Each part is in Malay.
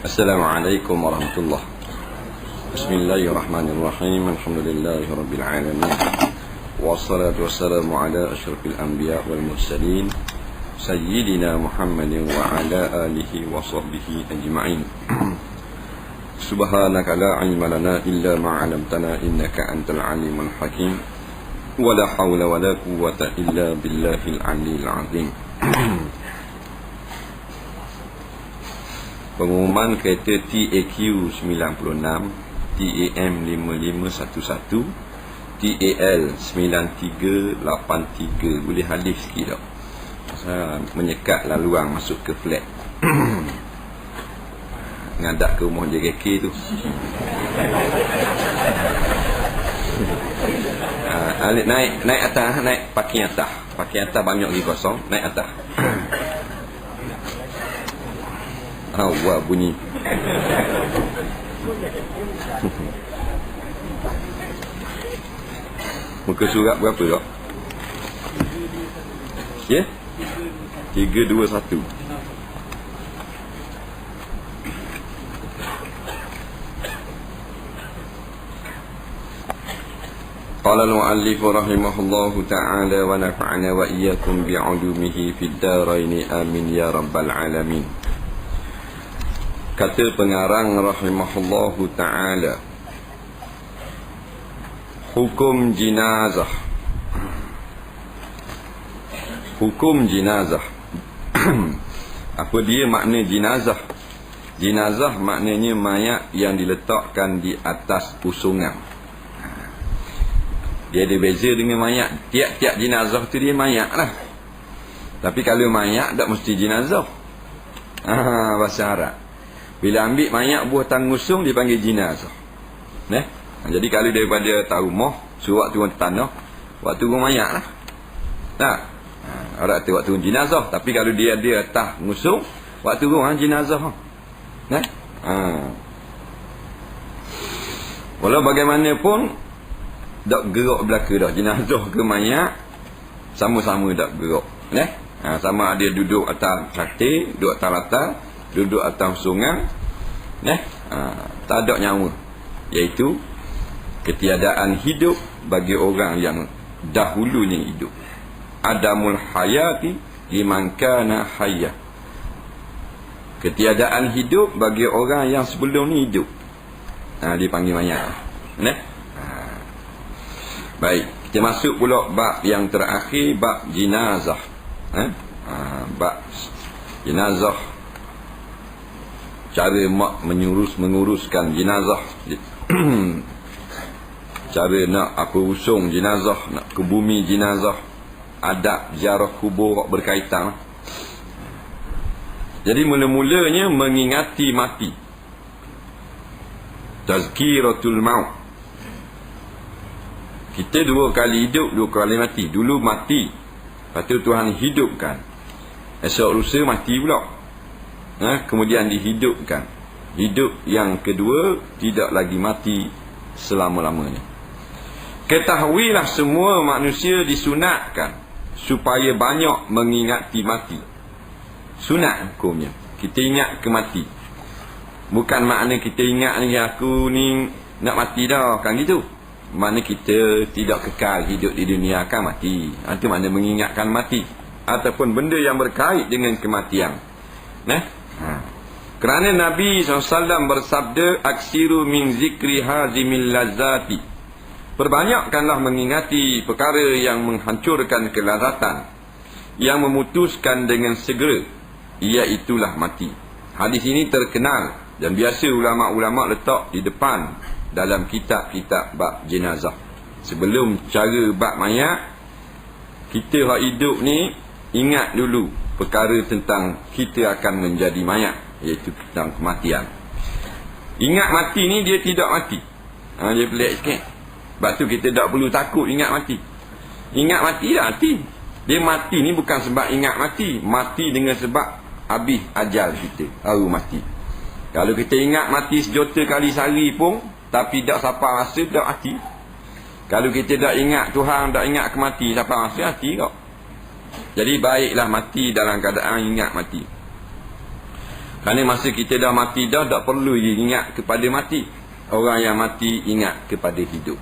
Assalamualaikum warahmatullahi. Bismillahirrahmanirrahim. Alhamdulillahi rabbil alamin. Wassalatu wassalamu ala asyrafil anbiya wal mursalin sayyidina Muhammadin wa ala alihi wa sahbihi ajma'in. Subhanaka la ilma lana illa ma 'allamtana innaka antal alimul hakim. Wa la hawla wa la quwwata illa billahil aliyyil azim. Pengumuman kereta TAQ 96, TAM 5511, TAL 9383. Boleh halif sikit tak? Saya menyekat laluan masuk ke flat. Ngadak ke rumah JKK tu. Naik atas, naik parking atas. Parking atas banyak lagi kosong, naik atas. Wah, bunyi. Muka surat berapa tak? Ya? 321. Qala al-mu'allif rahimahullahu ta'ala wa nafa'ana wa iyyakum bi'ulumihi fid dharain amin ya rabbal alamin. Kata pengarang rahimahullahu ta'ala, hukum jenazah. Hukum jenazah. Apa dia makna jenazah? Jenazah maknanya mayat yang diletakkan di atas pusungan. Dia ada beza dengan mayat. Tiap-tiap jenazah tu dia mayat lah. Tapi kalau mayat tak mesti jenazah. Bahasa Arab. Bila ambil mayat buah tangusung dipanggil jenazah. Jadi kalau daripada rumah suruh waktu tanah, waktu mayat lah. Orang tu waktu jenazah. Tapi kalau dia atas ngusung, waktu jenazah. Walau bagaimanapun tak gerak belaka dah. Jenazah ke mayat sama-sama tak gerak. Sama ada duduk atas katil, duduk atas latar, duduk atas sungai, tak ada nyawa, iaitu ketiadaan hidup bagi orang yang dahulunya hidup. Adamul hayati liman kana hayya. Ketiadaan hidup bagi orang yang sebelum ni hidup. Dipanggil mayat. Baik, kita masuk pula bab yang terakhir, bab jenazah. Bab jenazah, cara mak menguruskan jenazah. Cara nak usung jenazah, nak kebumi jenazah, adab ziarah kubur berkaitan. Jadi mula-mulanya mengingati mati, tazkiratul maut. Kita dua kali hidup, dua kali mati. Dulu mati, lepas tu Tuhan hidupkan, esok lusa mati pula. Kemudian dihidupkan. Hidup yang kedua, tidak lagi mati selama-lamanya. Ketahuilah semua manusia disunatkan supaya banyak mengingati mati. Sunat hukumnya, kita ingat ke mati. Bukan makna kita ingat ni aku ni nak mati dah, kan gitu. Makna kita tidak kekal hidup di dunia, akan mati. Itu makna mengingatkan mati, ataupun benda yang berkait dengan kematian. Kerana Nabi SAW bersabda, aksiru min zikri hazimil lazati. Perbanyakkanlah mengingati perkara yang menghancurkan kelazatan, yang memutuskan dengan segera, iaitulah mati. Hadis ini terkenal dan biasa ulama-ulama letak di depan dalam kitab-kitab bab jenazah. Sebelum cara bab mayat, kita yang hidup ni ingat dulu perkara tentang kita akan menjadi mayat, iaitu tentang kematian. Ingat mati ni dia tidak mati. Dia pelik sikit. Sebab tu kita tak perlu takut ingat mati. Ingat mati dah mati. Dia mati ni bukan sebab ingat mati. Mati dengan sebab habis ajal kita, baru mati. Kalau kita ingat mati sejuta kali sehari pun, tapi tak siapa rasa, tak mati. Kalau kita tak ingat Tuhan, tak ingat kemati, siapa rasa mati kau. Jadi baiklah mati dalam keadaan ingat mati. Kerana masa kita dah mati dah, tak perlu ingat kepada mati. Orang yang mati ingat kepada hidup.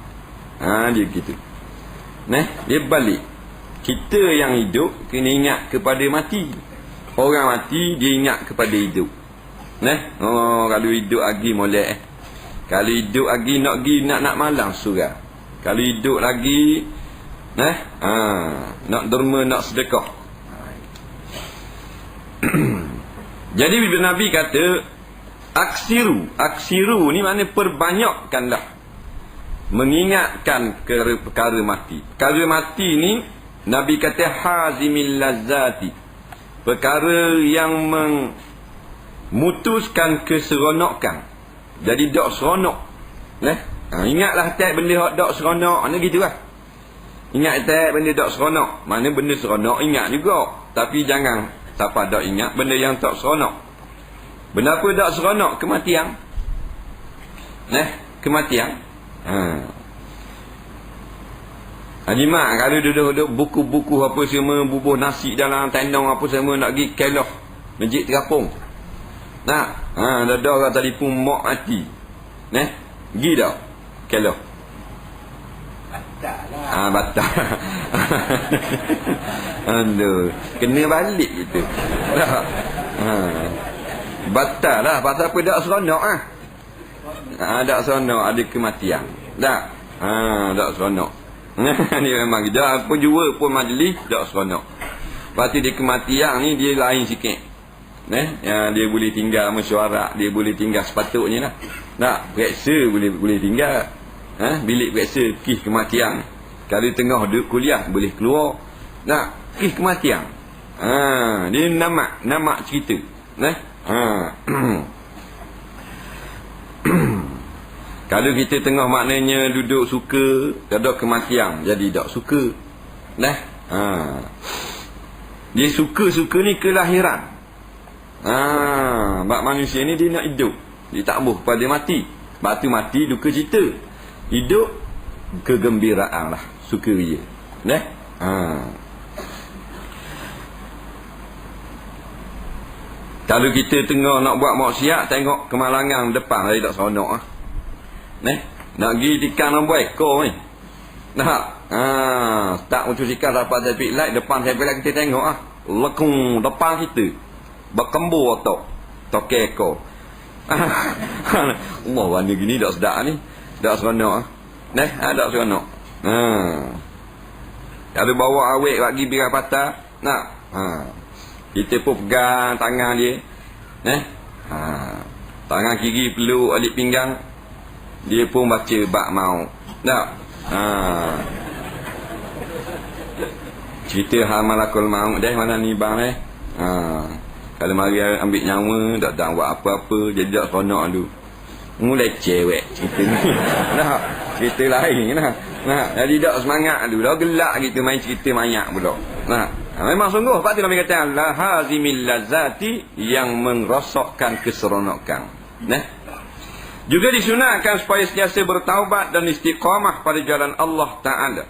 Dia begitu. Dia balik. Kita yang hidup kena ingat kepada mati. Orang mati dia ingat kepada hidup. Kalau hidup lagi molek. Kalau hidup lagi nak pergi nak malam surah. Kalau hidup lagi nak derma, nak sedekah. Jadi bila Nabi kata aksiru ni maknanya perbanyakkanlah mengingatkan perkara mati. Perkara mati ni Nabi kata hazimil lazzati, perkara yang memutuskan keseronokan. Jadi dak seronok. Ingatlah tak benda hak dak seronok, ana gitulah. Ingat tak benda dak seronok. Mana benda seronok ingat juga. Tapi jangan siapa dak ingat benda yang tak seronok. Benda apa dak seronok? Kematian. Kematian. Mak kalau duduk buku-buku apa semua, bubuh nasi dalam tendang apa semua, nak pergi keloh masjid terapung. Dah orang telefon mak mati. Pergi dah keloh. Batal. Aduh, kena balik gitu. Dah. Batal lah. Pasal apa dak seronok dak seronok, ada kematian. Dak. Dak seronok. Ni memang kita apa jua pun majlis dak seronok. Pasti dia kematian ni dia lain sikit. Dia boleh tinggal mesyuarat, dia boleh tinggal sepatutnya lah. Nak periksa boleh tinggal. Bilik periksa kes kematian. Kalau tengah duduk kuliah boleh keluar. Nak kes kematian. Dia namak cerita. Kalau kita tengah maknanya duduk suka, ada kematian jadi tak suka. Dia suka-suka ni kelahiran. Sebab manusia ni dia nak hidup, dia tak mahu pada mati. Sebab tu mati duka cita. Hidup kegembiraan lah, sukaria. Kalau kita tengah nak buat maksiat, tengok kemalangan depan dia tak seronok. Nak pergi ikan nombor ekor ni. Tak muncul ikan dapat traffic light, depan traffic light kita tengok lekung depan kita. Berkembur tok ekor. Allah warna gini tak sedap ni. Tak seronok. Tak seronok. Kalau bawa awet bagi birai patah, kita pun pegang tangan dia. Tangan kiri peluk alik pinggang. Dia pun baca bak mau. Tak. Cerita hal malakul maut mana ni bang kalau mari ambil nyawa, tak buat apa-apa, jadi tak seronok dulu. Mulai cewek cerita ni. Cerita lain jadi tak semangat dulu. Dah gelak gitu main cerita banyak pula. Memang sungguh Pak Nabi kata la hazimil lazati, yang merosakkan keseronokan. Juga disunatkan supaya sentiasa bertaubat dan istiqamah pada jalan Allah Ta'ala.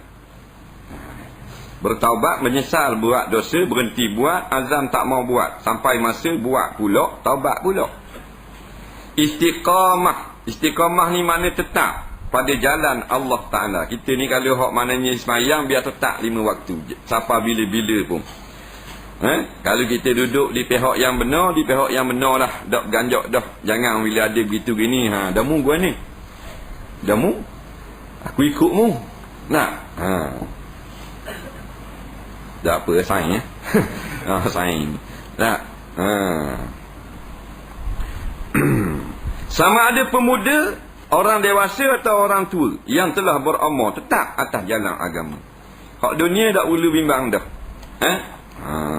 Bertaubat, menyesal buat dosa, berhenti buat, azam tak mau buat, sampai masa buat pula, taubat pula. Istiqamah ni makna tetap pada jalan Allah Ta'ala. Kita ni kalau hak maknanya semayang, biar tetap 5 waktu, sampai bila-bila pun. Kalau kita duduk di pihak yang benar, di pihak yang benar lah, dak ganjak dah. Jangan bila ada begitu gini, dah mu gua ni, dah mu aku ikut mu. Tak apa, saing saing. Tak. Sama ada pemuda, orang dewasa atau orang tua yang telah beramar tetap atas jalan agama. Hak dunia tak perlu bimbang dah.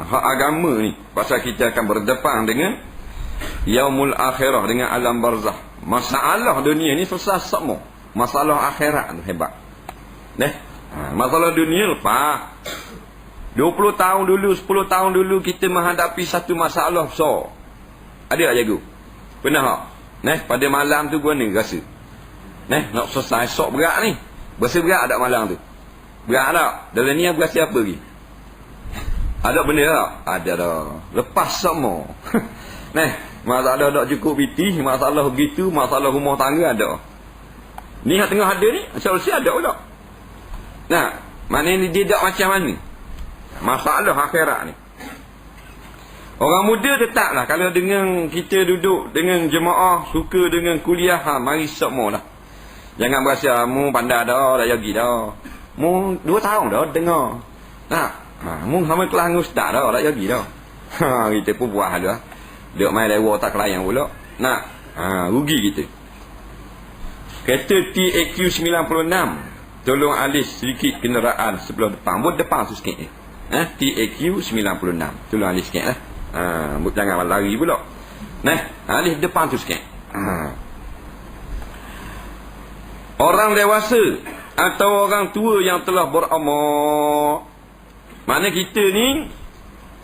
Hak agama ni, pasal kita akan berdepan dengan yaumul akhirah, dengan alam barzah. Masalah dunia ni selesai semua. Masalah akhirat tu hebat. Masalah dunia lepas 20 tahun dulu, 10 tahun dulu kita menghadapi satu masalah besar. Ada tak jago? Pernah tak? Pada malam tu gua ni rasa nak selesai esok berat ni. Berasa berat tak malam tu? Berat tak? Dalam ni aku rasa apa lagi? Ada benda tak? Ada dah. Lepas semua. Masalah tak cukup biti, masalah begitu, masalah rumah tangga ada. Ni yang tengah ada ni, solusi ada pula. Nah, maknanya dia tak macam mana? Masalah akhirat ni. Orang muda tetaplah kalau dengan kita duduk dengan jemaah, suka dengan kuliah, mari semua lah. Jangan berasa mu pandai dah, dah pergi dah. Mu 2 tahun dah dengar. Mu sama kelas dengan ustaz dah, dah pergi dah. Kita pun buat hal dah. Duk main lewa tak kelayang pula. Rugi kita. Kereta TAQ 96. Tolong alis sedikit kenderaan sebelah depan. Buat depan tu sikit ni. TAQ 96. Tolong alis sikit lah. Jangan lari pula. Alis depan tu sikit. Orang dewasa atau orang tua yang telah beramar. Mana kita ni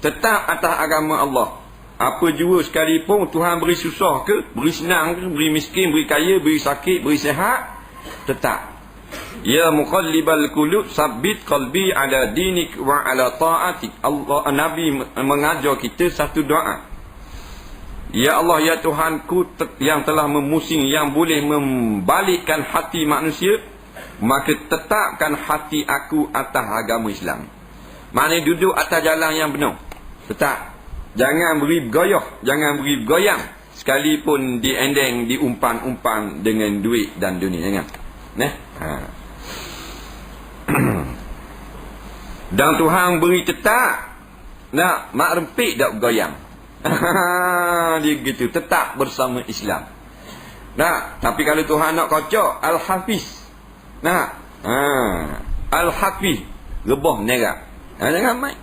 tetap atas agama Allah. Apa jua sekalipun Tuhan beri susah ke, beri senang ke, beri miskin, beri kaya, beri sakit, beri sihat, tetap. Ya muqallibal qulub sabbit qalbi ala dinik wa ala ta'atik. Allah, Nabi mengajar kita satu doa. Ya Allah, ya Tuhanku yang telah memusing, yang boleh membalikkan hati manusia, maka tetapkan hati aku atas agama Islam. Maknanya duduk atas jalan yang benar. Tetap. Jangan beri bergoyah, jangan beri bergoyang. Sekalipun diendeng, diumpan-umpan dengan duit dan dunia. Jangan. Dan Tuhan beri tetap. Mak rempik tak bergoyang. Dia gitu. Tetap bersama Islam. Tapi kalau Tuhan nak kocok, Al-Hafiz. Al-Hafiz. Rebah menyerap. Jangan main.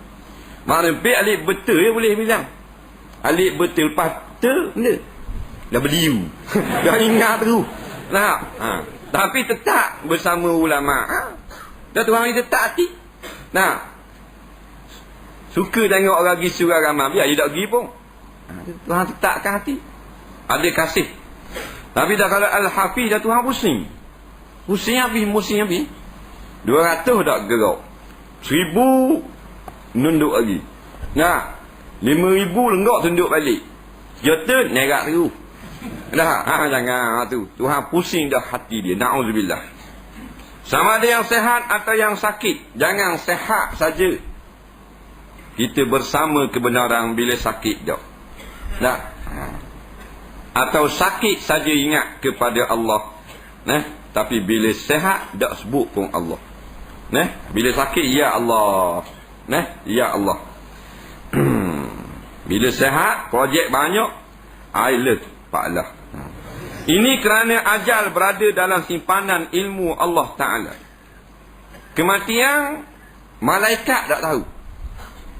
Mak rempik alik betul ya boleh bilang. Alik betul patut benda. Dah beliu. Dah ingat terus. Tapi tetap bersama ulama. Dah Tuhan ini tetap hati. Suka tengok orang pergi surau ramai. Biar dia tak pergi pun. Tuhan tetapkan hati. Ada kasih. Tapi dah kalau Al-Hafiz dah Tuhan pusing. Pusing habis. 200 tak gerak. 1000 nunduk lagi. 5,000 lenggak tunduk balik. Juta nerak terus. Jangan tu. Tuhan pusing dah hati dia. Na'udzubillah. Sama ada yang sehat atau yang sakit. Jangan sehat saja. Kita bersama kebenaran bila sakit dah. Atau sakit saja ingat kepada Allah. Tapi bila sehat tak sebut pun Allah. Bila sakit ya Allah. Ya Allah. Bila sehat, projek banyak, I Pak Allah. Ini kerana ajal berada dalam simpanan ilmu Allah Ta'ala. Kematian, malaikat tak tahu.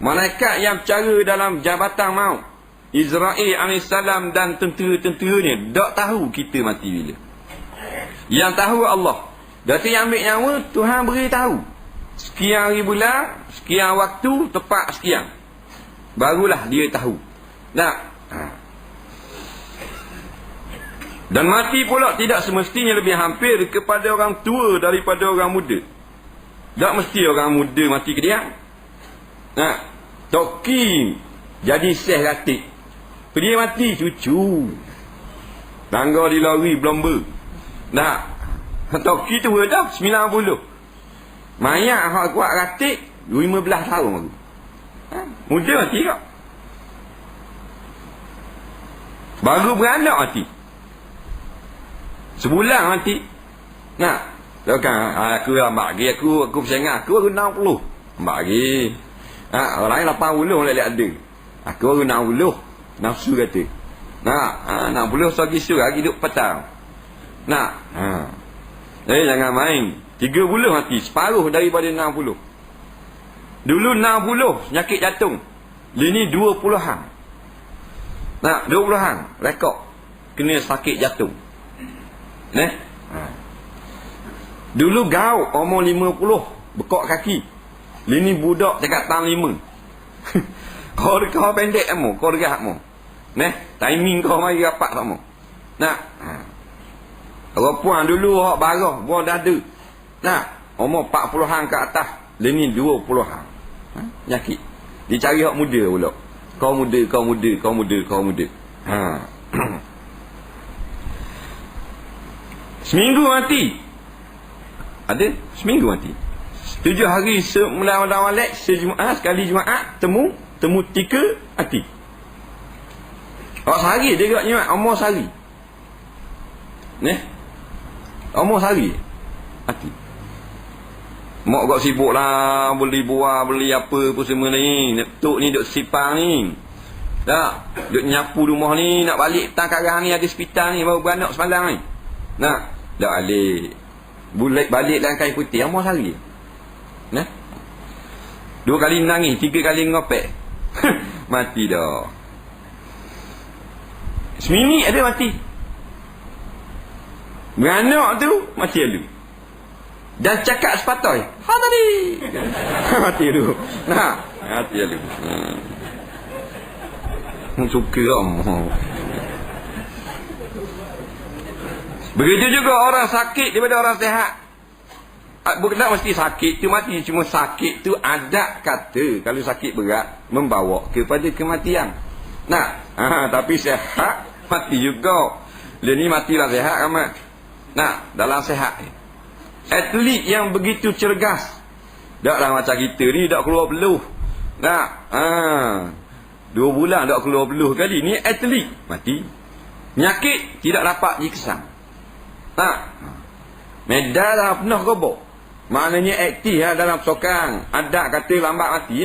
Malaikat yang bercara dalam jabatan maut, Israel AS dan tentera-tenteranya, tak tahu kita mati bila. Yang tahu Allah. Berarti yang ambil nyawa, Tuhan beritahu. Sekian hari bulan, sekian waktu, tepat sekian. Barulah dia tahu. Dan mati pula tidak semestinya lebih hampir kepada orang tua daripada orang muda. Tak mesti orang muda mati kediam. Toki jadi seh ratik. Dia mati cucu. Tangga di lori belomba. Toki tua dah 90. Mayat hak kuat ratik 15 tahun baru. Muda mati tak? Baru beranak mati. Sebulan mati. Kan aku bagi aku bersengat aku 60. Bagi. Orang lain 80 lagi ada. Aku baru 60. Nafsu kata. 60 lagi suruh lagi duduk petang. Jangan main. 30 mati, separuh daripada 60. Dulu 60 penyakit jantung. Ini 20-an. 20-an rekod kena sakit jantung. Dulu gaul umur 50 bekak kaki. Ini budak dekat tahun 5. Kau pendek kamu, kau dekat kamu. Timing kau mari rapat kamu. Perempuan dulu hak barah, buang dada. Umur 40-an ke atas. Ini 20-an. Nyakit. Dia cari hak muda pula. Kau muda. Seminggu mati. Ada seminggu mati. 7 hari semula Walek, sejumaat sekali Jumaat temu 3 mati. Sehari dia gerak nyimak umur sehari. Umur sehari mati. Mak kau sibuk lah, beli buah, beli apa semua ni. Tok ni duk sipang ni. Tak, duk nyapu rumah ni, nak balik petang karang ni, ada hospital ni, baru beranak semalam ni. Nak, dah balik. Balik dalam kain putih, umur sehari. 2 kali nangis, 3 kali ngopek. Mati dah. Seminit ada mati. Beranak tu, mati ada. Dan cakap sepatoi. Tadi. Mati dulu. Mati dulu. Suka om. Begitu juga orang sakit daripada orang sihat. Bukan mesti sakit tu mati. Cuma sakit tu ada kata. Kalau sakit berat, membawa kepada kematian. Tapi sihat, mati juga. Dia ni matilah sihat amat. Dalam sihat ni. Atlet yang begitu cergas. Taklah macam kita ni, tak keluar peluh. 2 bulan tak keluar peluh kali. Ni atlet, mati. Penyakit, tidak dapat dikesan. Medal dah pernah gobok. Maknanya aktif dalam sokang. Ada kata lambat mati.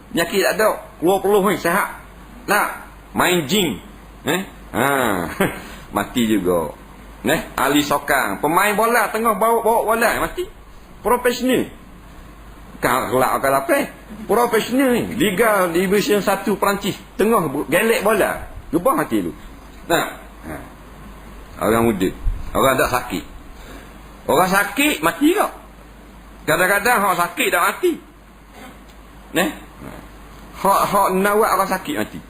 Penyakit tak ada. Keluar peluh ni, sihat. Main gym. Mati juga. Ahli sokang. Pemain bola, tengah bawa bola, mati. Profesional. Kelak akan apa? Profesional ni. Liga Division 1 Perancis. Tengah gelek bola. Gebah mati tu. Orang muda. Orang tak sakit. Orang sakit, mati tak? Kadang-kadang orang sakit tak mati. Hak nawak orang sakit mati.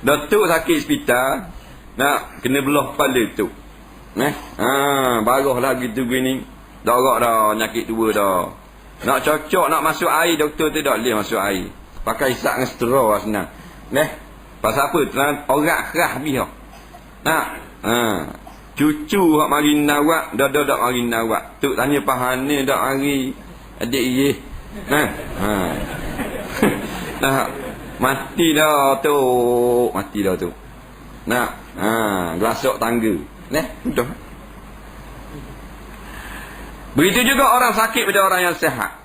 Datuk sakit hospital, nak kena belah kepala tu. Baruh lagi tu gini. Darah dah, nyakit tua dah. Nak cocok, nak masuk air, doktor tu tak boleh masuk air. Pakai isak dengan straw lah senang. Pasal apa? Orang keras habis lah. Cucu hak mari nawak, dah mari nawak. Tok tanya pahana dak mari. Adik ye. Mati dah tu. Mati dah tu. Gelasok tangga. Betul. Begitu juga orang sakit pada orang yang sihat.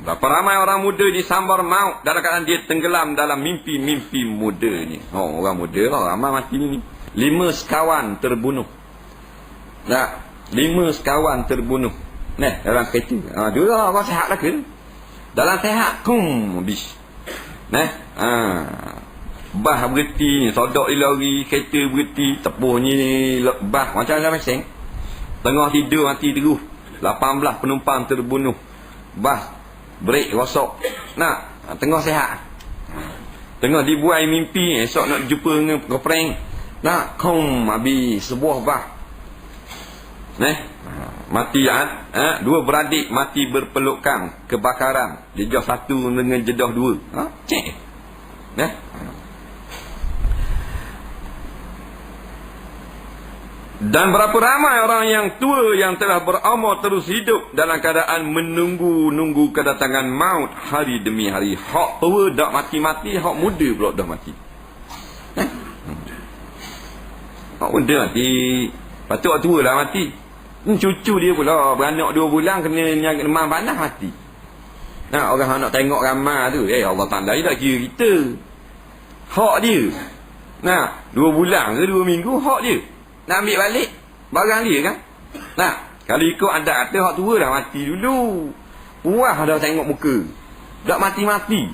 Berapa ramai orang muda disambar maut dalam keadaan dia tenggelam dalam mimpi-mimpi muda ni. Orang muda lah ramai mati ni. 5 sekawan terbunuh. 5 sekawan terbunuh. Dalam kereta. Dia lah orang sihat lah ke? Dalam sihat, habis. Bah berhenti, sodok di lori, kereta berhenti, tepuh ni bah macam dalam mesin. Tengah tidur mati terus. 18 penumpang terbunuh. Bah brek rosak. Tengah sihat. Tengah dibuai mimpi, esok nak jumpa dengan girlfriend. Habis sebuah bah. Mati 2 beradik mati berpelukan kebakaran. Jedah 1 dengan jedah 2. Cek. Dan berapa ramai orang yang tua yang telah berumur terus hidup dalam keadaan menunggu kedatangan maut hari demi hari. Hak tua dak mati-mati, hak muda pula dah mati. Hak muda mati. Patut hak tua lah mati. Cucu dia pula beranak 2 bulan kena demam panas mati. Orang nak tengok ramai tu. Allah Ta'ala tak kira kita. Hak dia. 2 bulan ke 2 minggu hak dia. Nak ambil balik barang dia kan. Kalau ikut ada kata hak tua dah mati dulu. Puas dah tengok muka. Tak mati-mati.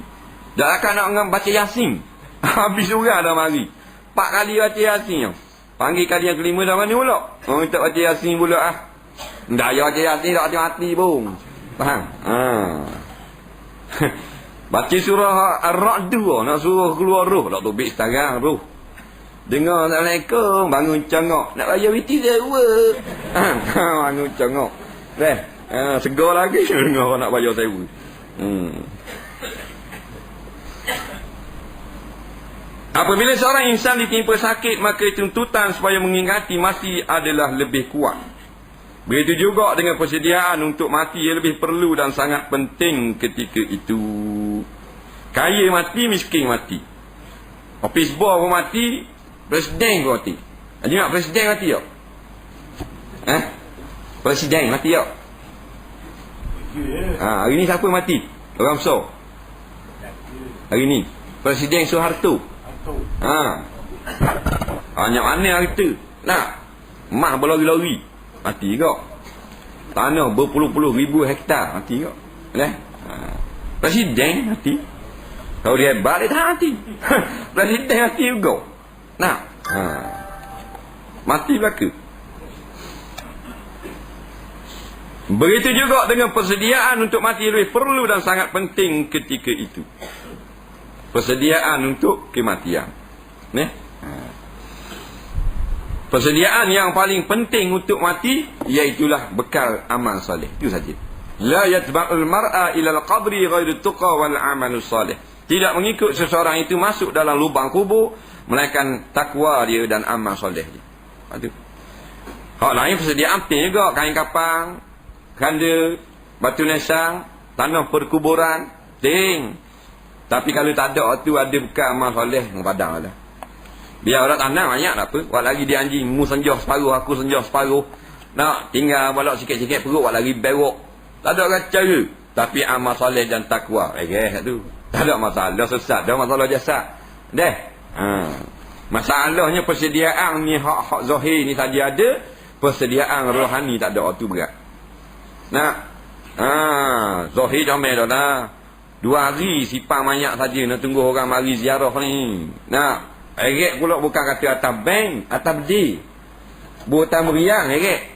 Dah akan nak baca Yasin. Habis orang dah mari. 4 kali baca Yasin. Panggil kali yang kelima dah mana pula? Orang tak baca Yasin pula Dah ya baca Yasin tak mati pun. Faham? Baca surah Ar-Ra'd nak suruh keluar roh. Tak tobik sekarang roh. Dengar Assalamualaikum, bangun congok. Nak bayar witi dia dua. Bangun congok. Segar lagi dengar orang nak bayar sewa. Apabila seorang insan ditimpa sakit, maka tuntutan supaya mengingati mati adalah lebih kuat. Begitu juga dengan persediaan untuk mati yang lebih perlu dan sangat penting ketika itu. Kaya mati, miskin mati. Office boy pun mati, presiden pun mati. Ingat presiden mati tak? Presiden mati tak? Hari ni siapa mati? Orang besar. Hari ni Presiden Soeharto. Banyak mana harta. Nak mah berlori-lori, mati juga. Tanah berpuluh-puluh ribu hektar, mati juga. Presiden mati. Kalau dia hebat, dia tak mati. Presiden mati juga. Nak mati belaka. Begitu juga dengan persediaan untuk mati lebih perlu dan sangat penting ketika itu. Persediaan untuk kematian. Persediaan yang paling penting untuk mati iaitulah bekal amal soleh. Itu saja. La yatba'ul mar'a ila al-qabri ghairu tuqa wal amalu soleh. Tidak mengikut seseorang itu masuk dalam lubang kubur melainkan takwa dia dan amal soleh dia. Itu. Hak lain persediaan penting juga, kain kapang, kanda, batu nesang, tanah perkuburan, ting. Tapi kalau tak ada tu, ada bekal amal soleh, padang lah. Biar orang tanam banyak tak apa. Buat lagi dia anjing, mu senjah separuh, aku senjah separuh. Nak tinggal balok sikit-sikit perut, buat lagi berok. Tak ada kacau ke. Tapi amal soleh dan takwa. Tu. Tak ada masalah sesat, ada masalah jasad. Masalahnya persediaan ni, hak-hak zahir ni saja ada. Persediaan rohani tak ada, tu berat. Zahir comel dah lah. 2 hari sipang banyak saja nak tunggu orang mari ziarah ni. Eret pula bukan kata atas bank, atas bedi. Buatan meriang eret.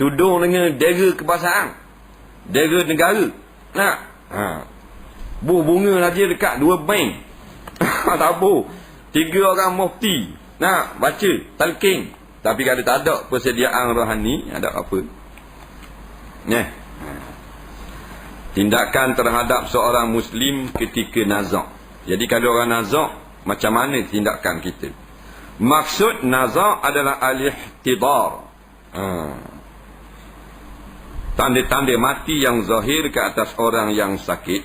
Tudung dengan dera kebangsaan, dera negara. Bunga saja dekat 2 bank. Tak apa. 3 orang mufti baca talqin. Tapi kalau tak ada persediaan rohani, ada apa? Tindakan terhadap seorang Muslim ketika nazak. Jadi kalau orang nazak, macam mana tindakan kita? Maksud nazak adalah al-ihtidar. Tanda-tanda mati yang zahir ke atas orang yang sakit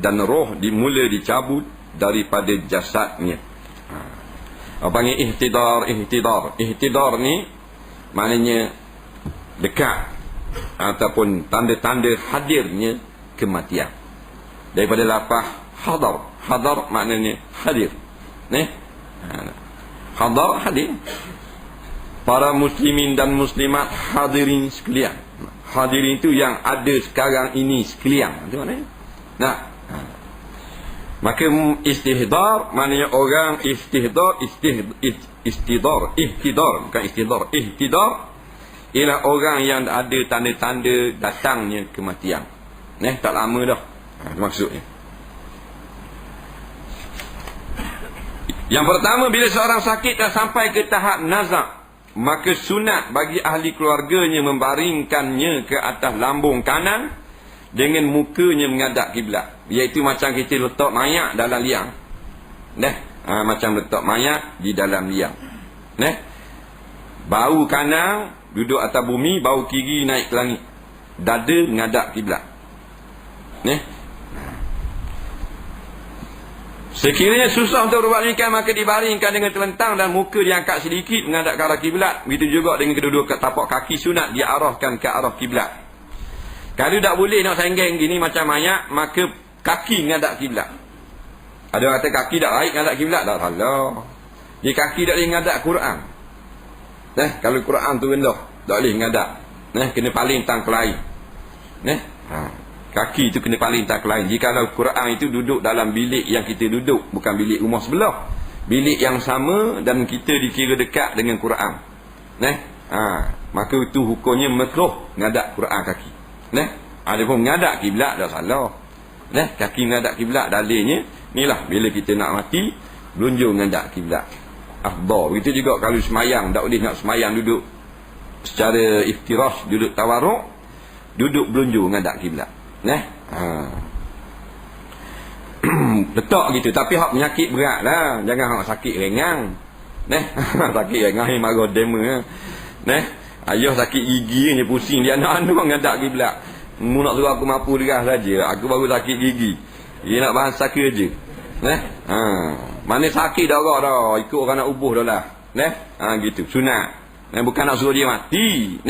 dan roh dimula dicabut daripada jasadnya. Panggil ihtidar. Ihtidar ni maknanya dekat ataupun tanda-tanda hadirnya kematian. Daripada lafaz hadar. Hadar maknanya hadir. Hadar, hadir. Para muslimin dan muslimat hadirin sekalian. Hadirin itu yang ada sekarang ini sekalian. Itu maknanya. Maka istihdar maknanya orang ihtidar bukan istihdar. Ihtidar ialah orang yang ada tanda-tanda datangnya kematian. Tak lama dah. Maksudnya. Yang pertama, bila seorang sakit dah sampai ke tahap nazak, maka sunat bagi ahli keluarganya membaringkannya ke atas lambung kanan dengan mukanya menghadap kiblat. Iaitu macam kita letak mayat dalam liang. Macam letak mayat di dalam liang. Bahu kanan duduk atas bumi, bahu kiri naik ke langit. Dada menghadap kiblat. Sekiranya susah untuk berbuat demikian, maka dibaringkan dengan telentang dan muka diangkat sedikit menghadap ke arah kiblat. Begitu juga dengan kedua tapak kaki sunat diarahkan ke arah kiblat. Kalau tak boleh nak senggeng gini macam mayat, maka kaki menghadap kiblat. Ada orang kata kaki tak baik menghadap kiblat, tak salah. Jadi kaki tak boleh menghadap Quran. Kalau Quran tu rendah, tak boleh menghadap. Kena paling tang ke lain. Kaki itu kena paling tak lain. Jika Al-Quran itu duduk dalam bilik yang kita duduk, bukan bilik rumah sebelah, bilik yang sama dan kita dikira dekat dengan Quran, maka itu hukumnya makruh menghadap Quran kaki. Ada pun menghadap kiblat dah salah. Kaki menghadap kiblat dalilnya inilah bila kita nak mati, lunjur menghadap kiblat. Afdal. Begitu juga kalau semayang, tak boleh nak semayang duduk secara iftirash, duduk tawarruk, duduk belunjur menghadap kiblat. letak gitu. Tapi hak penyakit berat lah. Jangan hak sakit ringan. Sakit ringan ni marah demo. Ayah sakit gigi ni pusing. Dia anak-anak ngadak kiblat. Mu nak suruh aku mampu derah saja. Aku baru sakit gigi. Dia nak bahasa kerja. Mana sakit dah orang dah. Ikut orang nak ubuh dah lah. Gitu. Sunat. Bukan nak suruh dia mati.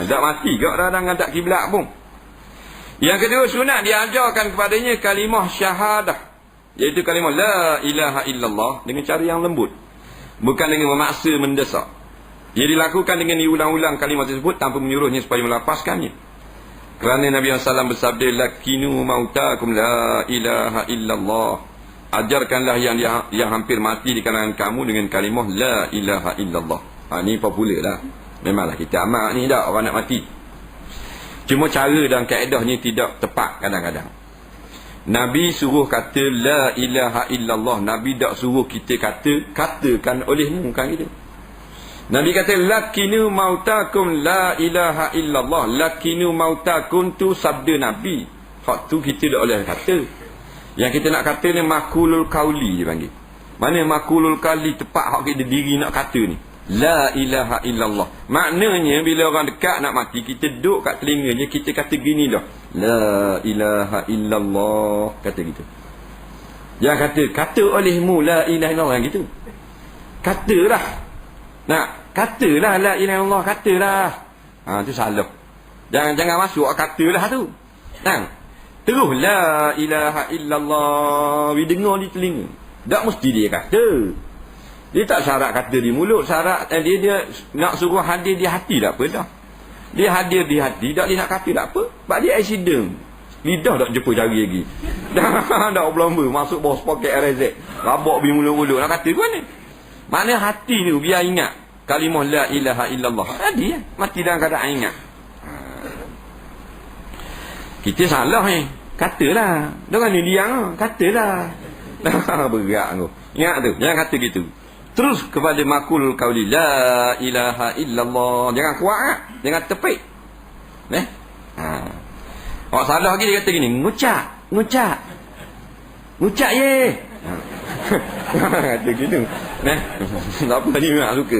Tak mati. Kau dah ngadak kiblat pun. Yang kedua, sunat diajarkan kepadanya kalimah syahadah, iaitu kalimah la ilaha illallah dengan cara yang lembut, bukan dengan memaksa mendesak. Ia dilakukan dengan diulang-ulang kalimah tersebut tanpa menyuruhnya supaya melepaskannya. Kerana Nabi SAW bersabda, lakinu mautakum la ilaha illallah, ajarkanlah yang hampir mati di kalangan kamu dengan kalimah la ilaha illallah. Ni popular lah. Memanglah kita amat ni dah orang nak mati. Cuma cara dan kaedahnya tidak tepat kadang-kadang. Nabi suruh kata la ilaha illallah. Nabi tak suruh kita katakan olehmu, bukan gitu. Nabi kata lakinu mautakum la ilaha illallah. Lakinu mautakum tu sabda Nabi. Hak tu kita tak boleh kata. Yang kita nak kata ni makulul kauli dia panggil. Mana makulul kauli tepat hak kita diri nak kata ni. La ilaha illallah. Maknanya bila orang dekat nak mati, kita duduk kat telinganya, kita kata gini dah. La ilaha illallah. Kata gitu. Jangan kata olehmu la ilaha illallah gitu. Katalah. Katalah la ilaha illallah, katalah. Tu salah. Jangan masuk katalah tu. Terus la ilaha illallah. We dengar di telinga. Tak mesti dia kata. Dia tak syarat kata di mulut, syarat dia nak suruh hadir di hati tak apa dah. Dia hadir di hati, tak dia nak kata tak apa. Sebab dia accident. Lidah tak jumpa jari lagi. Dah berlomba masuk bawah poket RZ. Rabak bi mulut-mulut nak kata mana? Mana hati ni biar ingat kalimah la ilaha illallah. Dia mati dalam keadaan ingat. Kita salah ni. Katalah. Jangan ni liang, katalah. Berat tu. Ingat tu, jangan kata gitu. Terus kepada makul kauli la ilaha illallah. Jangan kuat kan? Jangan tepik. Orang salah lagi dia kata gini, ngucap ye. Kata gitu. Tak apa ni nak suka.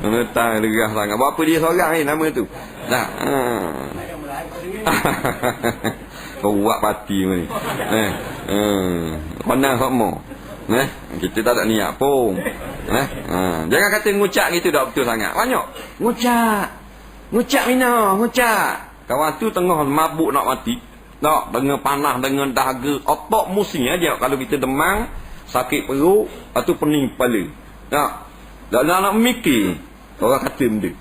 Menetang lerah sangat. Berapa dia seorang ni nama tu? Kau buat parti ni. Pandang sama. Kita tak ada niat pun. Jangan kata ngucap gitu dah betul sangat. Banyak. Ngucap mina, ngucap. Kawan tu tengah mabuk nak mati. Tak, dengan panas, dengan dahaga, otak musing aja kalau kita demam, sakit perut atau pening kepala. Tak nak mikir. Orang kata benda.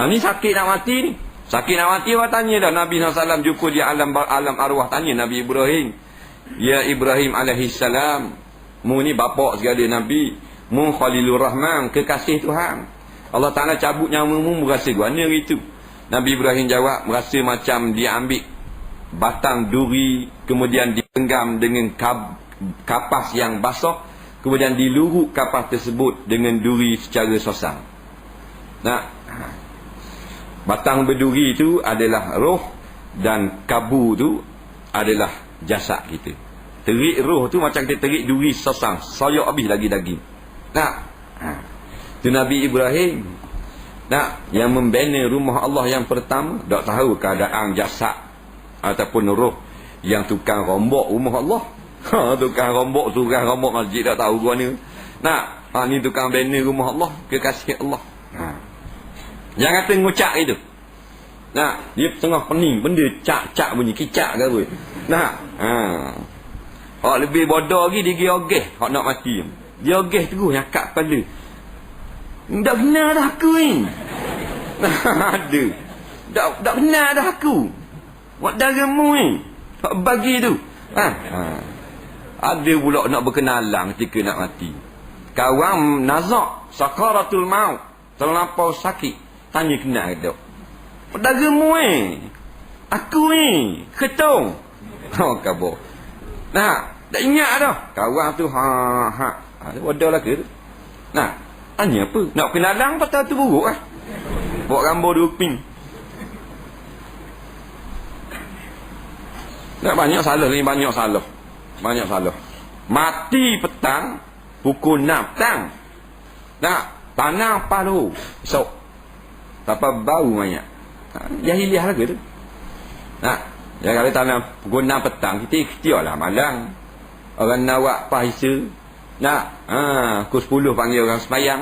Ni sakit nak mati ni. Sakit nak mati, orang tanya dah. Nabi SAW jumpa di alam arwah, tanya Nabi Ibrahim. Ya Ibrahim alaihissalam, mu ni bapak segala Nabi, mu Khalilur Rahman, kekasih Tuhan. Allah Ta'ala cabut nyawamu, merasa guana gitu. Nabi Ibrahim jawab, merasa macam dia ambil batang duri, kemudian dipenggam dengan kapas yang basah, kemudian diluruk kapas tersebut dengan duri secara sosang. Batang berduri itu adalah roh, dan kabu tu adalah jasad kita. Terik roh tu macam kita terik duri sosang, soyok habis lagi daging. Itu Nabi Ibrahim. Yang membina rumah Allah yang pertama, tak tahu keadaan jasad ataupun roh yang tukang rombok rumah Allah. Tukang rombok masjid tak tahu gua ni. Ni tukang bina rumah Allah, kekasih Allah. Jangan kata ngucap itu. Dia tengah pening, benda cak bunyi, kicak ke apa. Hak lebih bodoh lagi, dia pergi ogeh hak nak mati. Dia ogeh terus nyakak kepala. Tak benar dah aku ni. Ada. Tak benar dah aku. Buat daramu ni. Tak bagi tu. Ada pula nak berkenalan ketika nak mati. Kawan nazak, sakaratul maut, terlampau sakit. Tanya kenal dia. Buat daramu ni. Aku ni. Ketung. Kabur. Tak ingat dah. Kawan tu bodoh lah ke tu. Tanya apa? Nak kenalan pasal tu buruk lah. Bawa gambar 2 ping. Tak banyak salah ni, banyak salah. Banyak salah. Mati petang, pukul 6 petang. Tak, tanah palu. Esok. Tanpa bau banyak. Jahiliah lagi tu. Nah, ya kalau tanah pukul 6 petang, kita ikhtiarlah malang. Orang nawak pahisa. Nak, pukul 10 panggil orang semayang.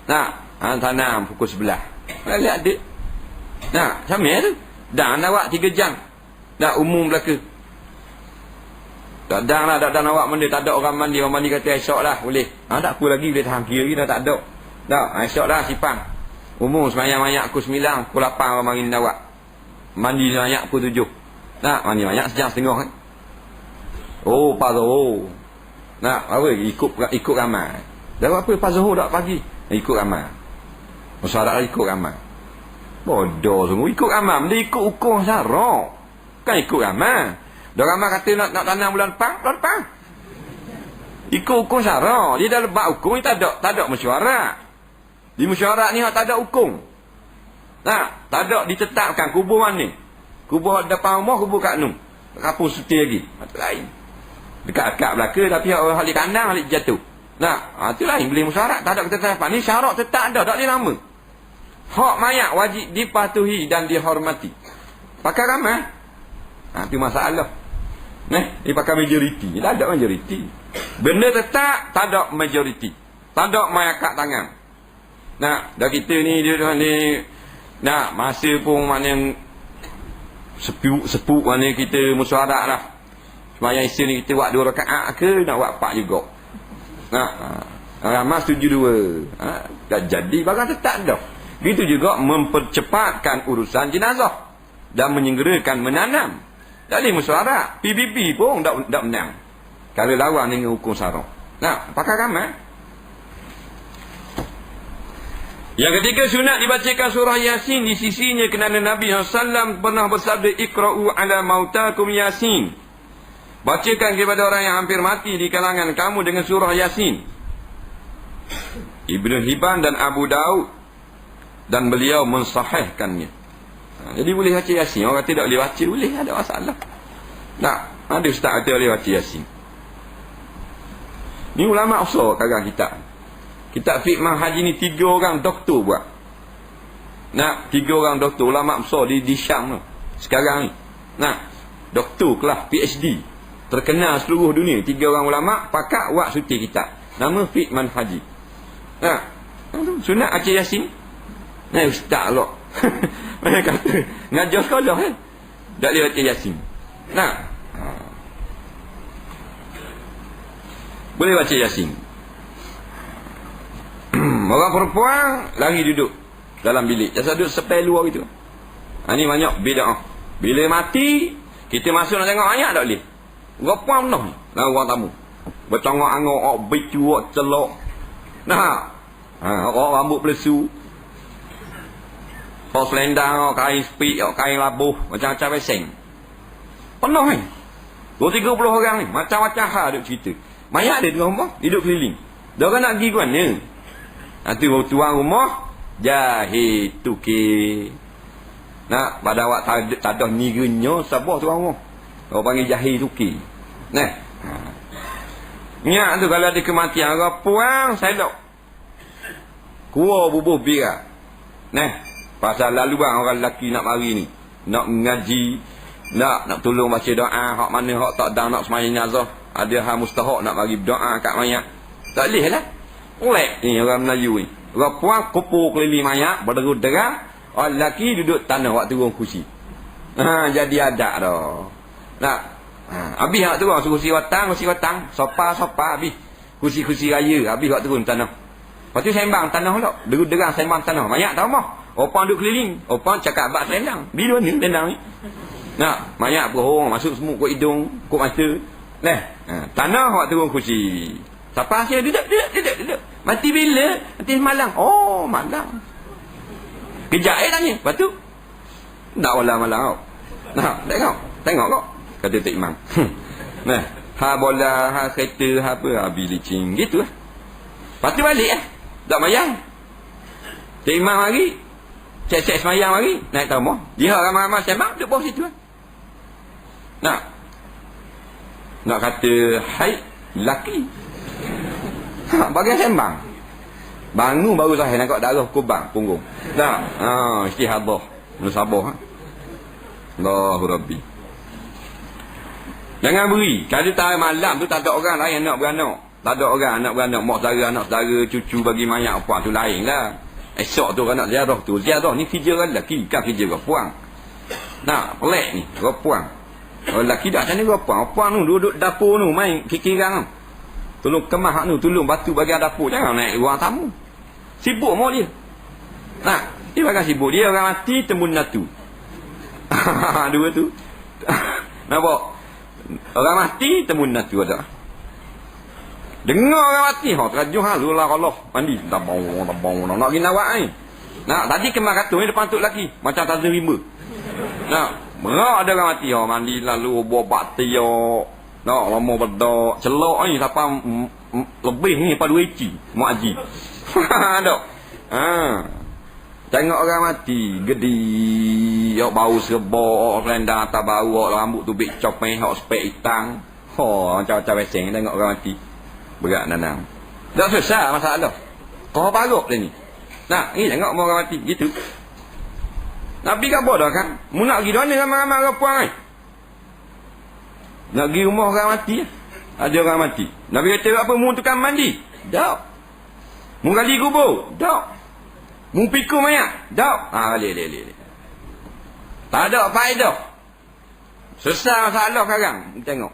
Nak, tanam pukul 11. Lihat dia. Nak, sama tu. Dah nawak 3 jam. Dah umum belaka. Tak dah lah, tak awak mandi. Tak ada orang mandi kata esok lah boleh. Tak apa lagi boleh tahan kira dah tak ada. Tak, esok lah sipang. Umum semayang-mayak pukul 9, pukul 8 orang mari nawak. Mandi semayang pukul 7. Tak, mandi mayak sejam setengah kan. Oh, Pak Zuhur. Nak, apa? Ikut ramai. Dah apa Pak Zuhur tak pagi? Ikut ramai. Masyarakat ikut ramai. Bodoh sungguh. Ikut ramai. Benda ikut hukum syarak. Kan ikut ramai. Dah ramai kata nak tanam bulan depan. Ikut hukum syarak. Dia dah lebat hukum ni tak ada mesyuarat. Di mesyuarat ni tak ada hukum. Tak ada ditetapkan kubur mana. Kubur depan rumah, kubur kat Nun. Kapur suti lagi. Itu lain. Dekat-dekat belaka tapi orang halik kandang, halik jatuh. Itu lain. Boleh mesyuarat. Tak ada ketetapan. Ni syarat tetap ada. Tak ada nama. Hak mayat wajib dipatuhi dan dihormati. Pakai ramai. Itu masalah. Dia pakai majoriti. Tak ada majoriti. Benda tetap tak ada majoriti. Tak ada mayat kat tangan. Dah kita ni dia masa pun mana sepuk mana kita mesyuarat lah. Semayang Isya ni kita buat 2 rakaat ke nak buat 4 juga. Ramai setuju 2. Tak jadi barang tetap dah. Begitu juga mempercepatkan urusan jenazah dan menyegerakan menanam. Tak boleh mesyuarat. PBB pun tak menang. Kalau lawan dengan hukum syarak. Pakai ramai. Yang ketiga, sunat dibacakan surah Yasin di sisinya kerana Nabi SAW pernah bersabda, Iqra'u ala mautakum Yasin. Bacakan kepada orang yang hampir mati di kalangan kamu dengan surah Yasin. Ibn Hibban dan Abu Daud dan beliau mensahihkannya. Jadi boleh baca Yasin. Orang tidak boleh baca, boleh, ada masalah. Ada ustaz kata boleh baca Yasin. Ni ulama usul karang kitab. Kitab fiqh haji ni 3 orang doktor buat. 3 orang doktor ulama besar di Syam tu. Sekarang ni. Doktor kelas PhD. Terkenal seluruh dunia. 3 orang ulama pakat buat suti kitab. Nama fiqh haji. Sunat baca Yasin. Ustaz lah. Mereka kata ngajar sekolah kan. Tak boleh baca Yasin. Boleh baca Yasin. Orang perempuan lari duduk dalam bilik. Jangan duduk sepel luar gitu. Ini banyak bid'ah. Bila mati, kita masuk nak tengok ayat tak boleh. Orang perempuan penuh ni. Orang tamu. Bercongok-angok, bercuak, celok. Orang rambut pelesu. Orang selendang, kain spik, kain labuh. Macam-macam peseng. Penuh ni. 2-30 orang ni. Macam-macam hal duduk cerita. Mayat dia tengah rumah, duduk keliling. Dia orang nak pergi ke mana? Nanti tuan rumah jahit tukir. Pada awak tak ada niganya sabah tuan rumah. Orang panggil jahit tukir. Nyak tu kalau ada kematian orang puang selok. Kuah bubuh birak. Pasal laluan orang lelaki nak mari ni. Nak mengaji, nak tolong baca doa, hak mana hak tak dah nak sembahyang jenazah. Ada hal mustahak nak bagi doa kat mayat. Tak boleh lah. Oleh ni orang Melayu ni. Orang puang kumpul keliling mayat, berderang. Orang lelaki duduk tanah waktu turun kursi. Jadi adat dah. Habis hak turun kursi watang. Sopa habis. Kursi raya habis waktu turun tanah. Lepas tu sembang tanah pula. Derang sembang tanah. Mayat tahu mah. Opang duduk keliling. Opang cakap abad selendang. Bila ni selendang ni? Mayat berhorong masuk semut kot hidung, kot mata. Tanah waktu turun kursi. Siapa saya duduk. Mati bila? Mati malam. Oh, malam. Kejap tanya. Lepas tu tak malam. Tengok kau. Kata Tok Imam. Ha bola, ha kereta, ha apa, ha bilicing. Gitu lah. Lepas tu balik lah. Tak mayang. Tok Imam mari. Cek-cek semayang mari. Naik tambah. Dia ramai-ramai sembang. Duduk bawah situ lah. Nak kata haid laki. Bagi sembang. Bangun baru sahih nak darah kubang punggung. Tak. Istihadah. Musabah. Allahu Rabbi. Jangan beri. Kalau tak malam tu tak ada orang lain nak beranak. Tak ada orang nak beranak. Mak saudara, anak saudara, cucu bagi mayat apa tu lain lah. Esok tu orang nak ziarah tu. Ziarah ni kerja orang lelaki. Bukan kerja orang puang. Nah, pelik ni. Orang puang. Orang lelaki dah macam ni orang puang. Orang puang tu duduk dapur tu. Main kikirang tu. Tolong kemas tu. Tolong batu bagian dapur. Jangan naik ruang tamu. Sibuk mau dia. Nah, dia bakal sibuk. Dia orang mati tembun natu. Dua tu. Nampak? Orang mati tembun natu ada. Dengar orang mati. Terajun halu lah Allah. Mandi. Tabang. Nak pergi nawak ni. Nah, tadi kemas katung ni depan tuk lelaki. Macam tak ada rimba. Nah, merak ada orang mati. Mandi lalu buah bakti. Nak lama bedak. Celok ni siapa lebih ni pada 2 inci. Mak haji. Ada. Tengok orang mati, gedi, bau serbuk, selendang atas bau, rambut tu bik copeng, spek hitam. Macam-macam beseng tengok orang mati. Berat nanang. Tak susah masalah. Kau paruk dia ni. Nah, ni tengok orang mati gitu. Nabi kan bodoh kan? Mu nak pergi mana ramai-ramai orang puang ni? Nak pergi rumah orang mati. Ada orang mati. Nabi kata apa? Mu tukang mandi. Tak. Mu gali kubur. Tak. Mu pikul mayat. Tak. Boleh. Tak ada faedah. Susah masalah sekarang. Tengok.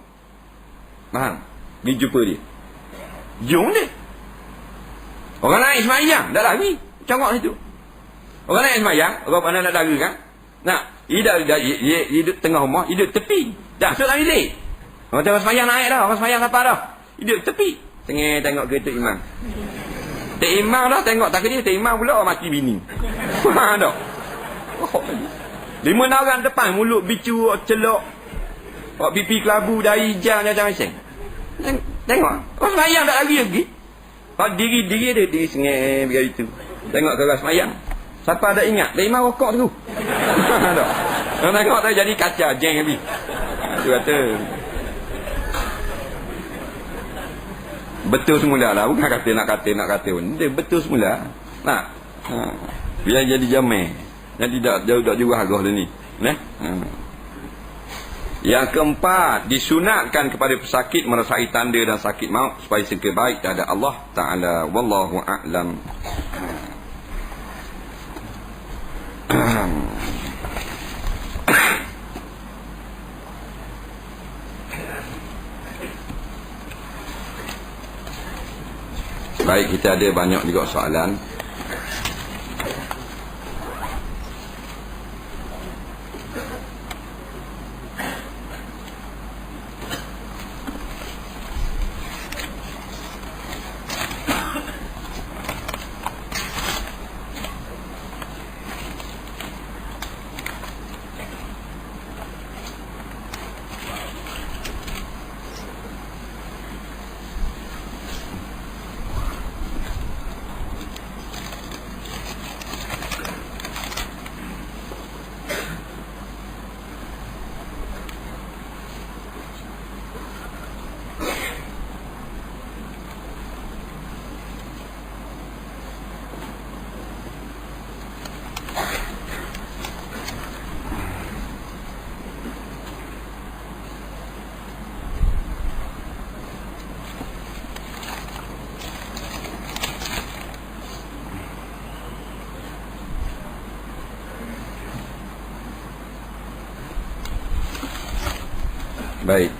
Faham? Pergi jumpa dia. Jom dia. Orang naik semayang. Dah lari. Congok situ. Orang naik semayang. Orang mana nak lari kan? Nah. Dia duduk tengah rumah. Dia duduk tepi. Dah. So tak bilik. Orang semayang naik dah. Orang semayang siapa dah. Dia duduk tepi. Tengok kereta imam. Tok imam dah tengok tak dia. Tok imam pula mati bini. Dah. 5 orang depan. Mulut bicu. Celok. Pipi kelabu. Dari hijau. Macam macam. Tengok. Orang semayang tak lagi. Diri dia. Diri sengih. Begitu. Tengok ke orang semayang. Siapa ada ingat? Tok imam rokok tu. Dah. Orang tengok tak jadi kaca. Jeng habis. Itu kata. Betul semula lah. Bukan kata nak kata pun. Dia betul semula. Nah. Biar jadi jamai. Yang tidak jauh-jauh juga harga dia ni. Yang keempat, disunatkan kepada pesakit merasai tanda dan sakit maut supaya segera baik terhadap Allah Ta'ala. Wallahu a'lam. Baik, kita ada banyak juga soalan. Baik.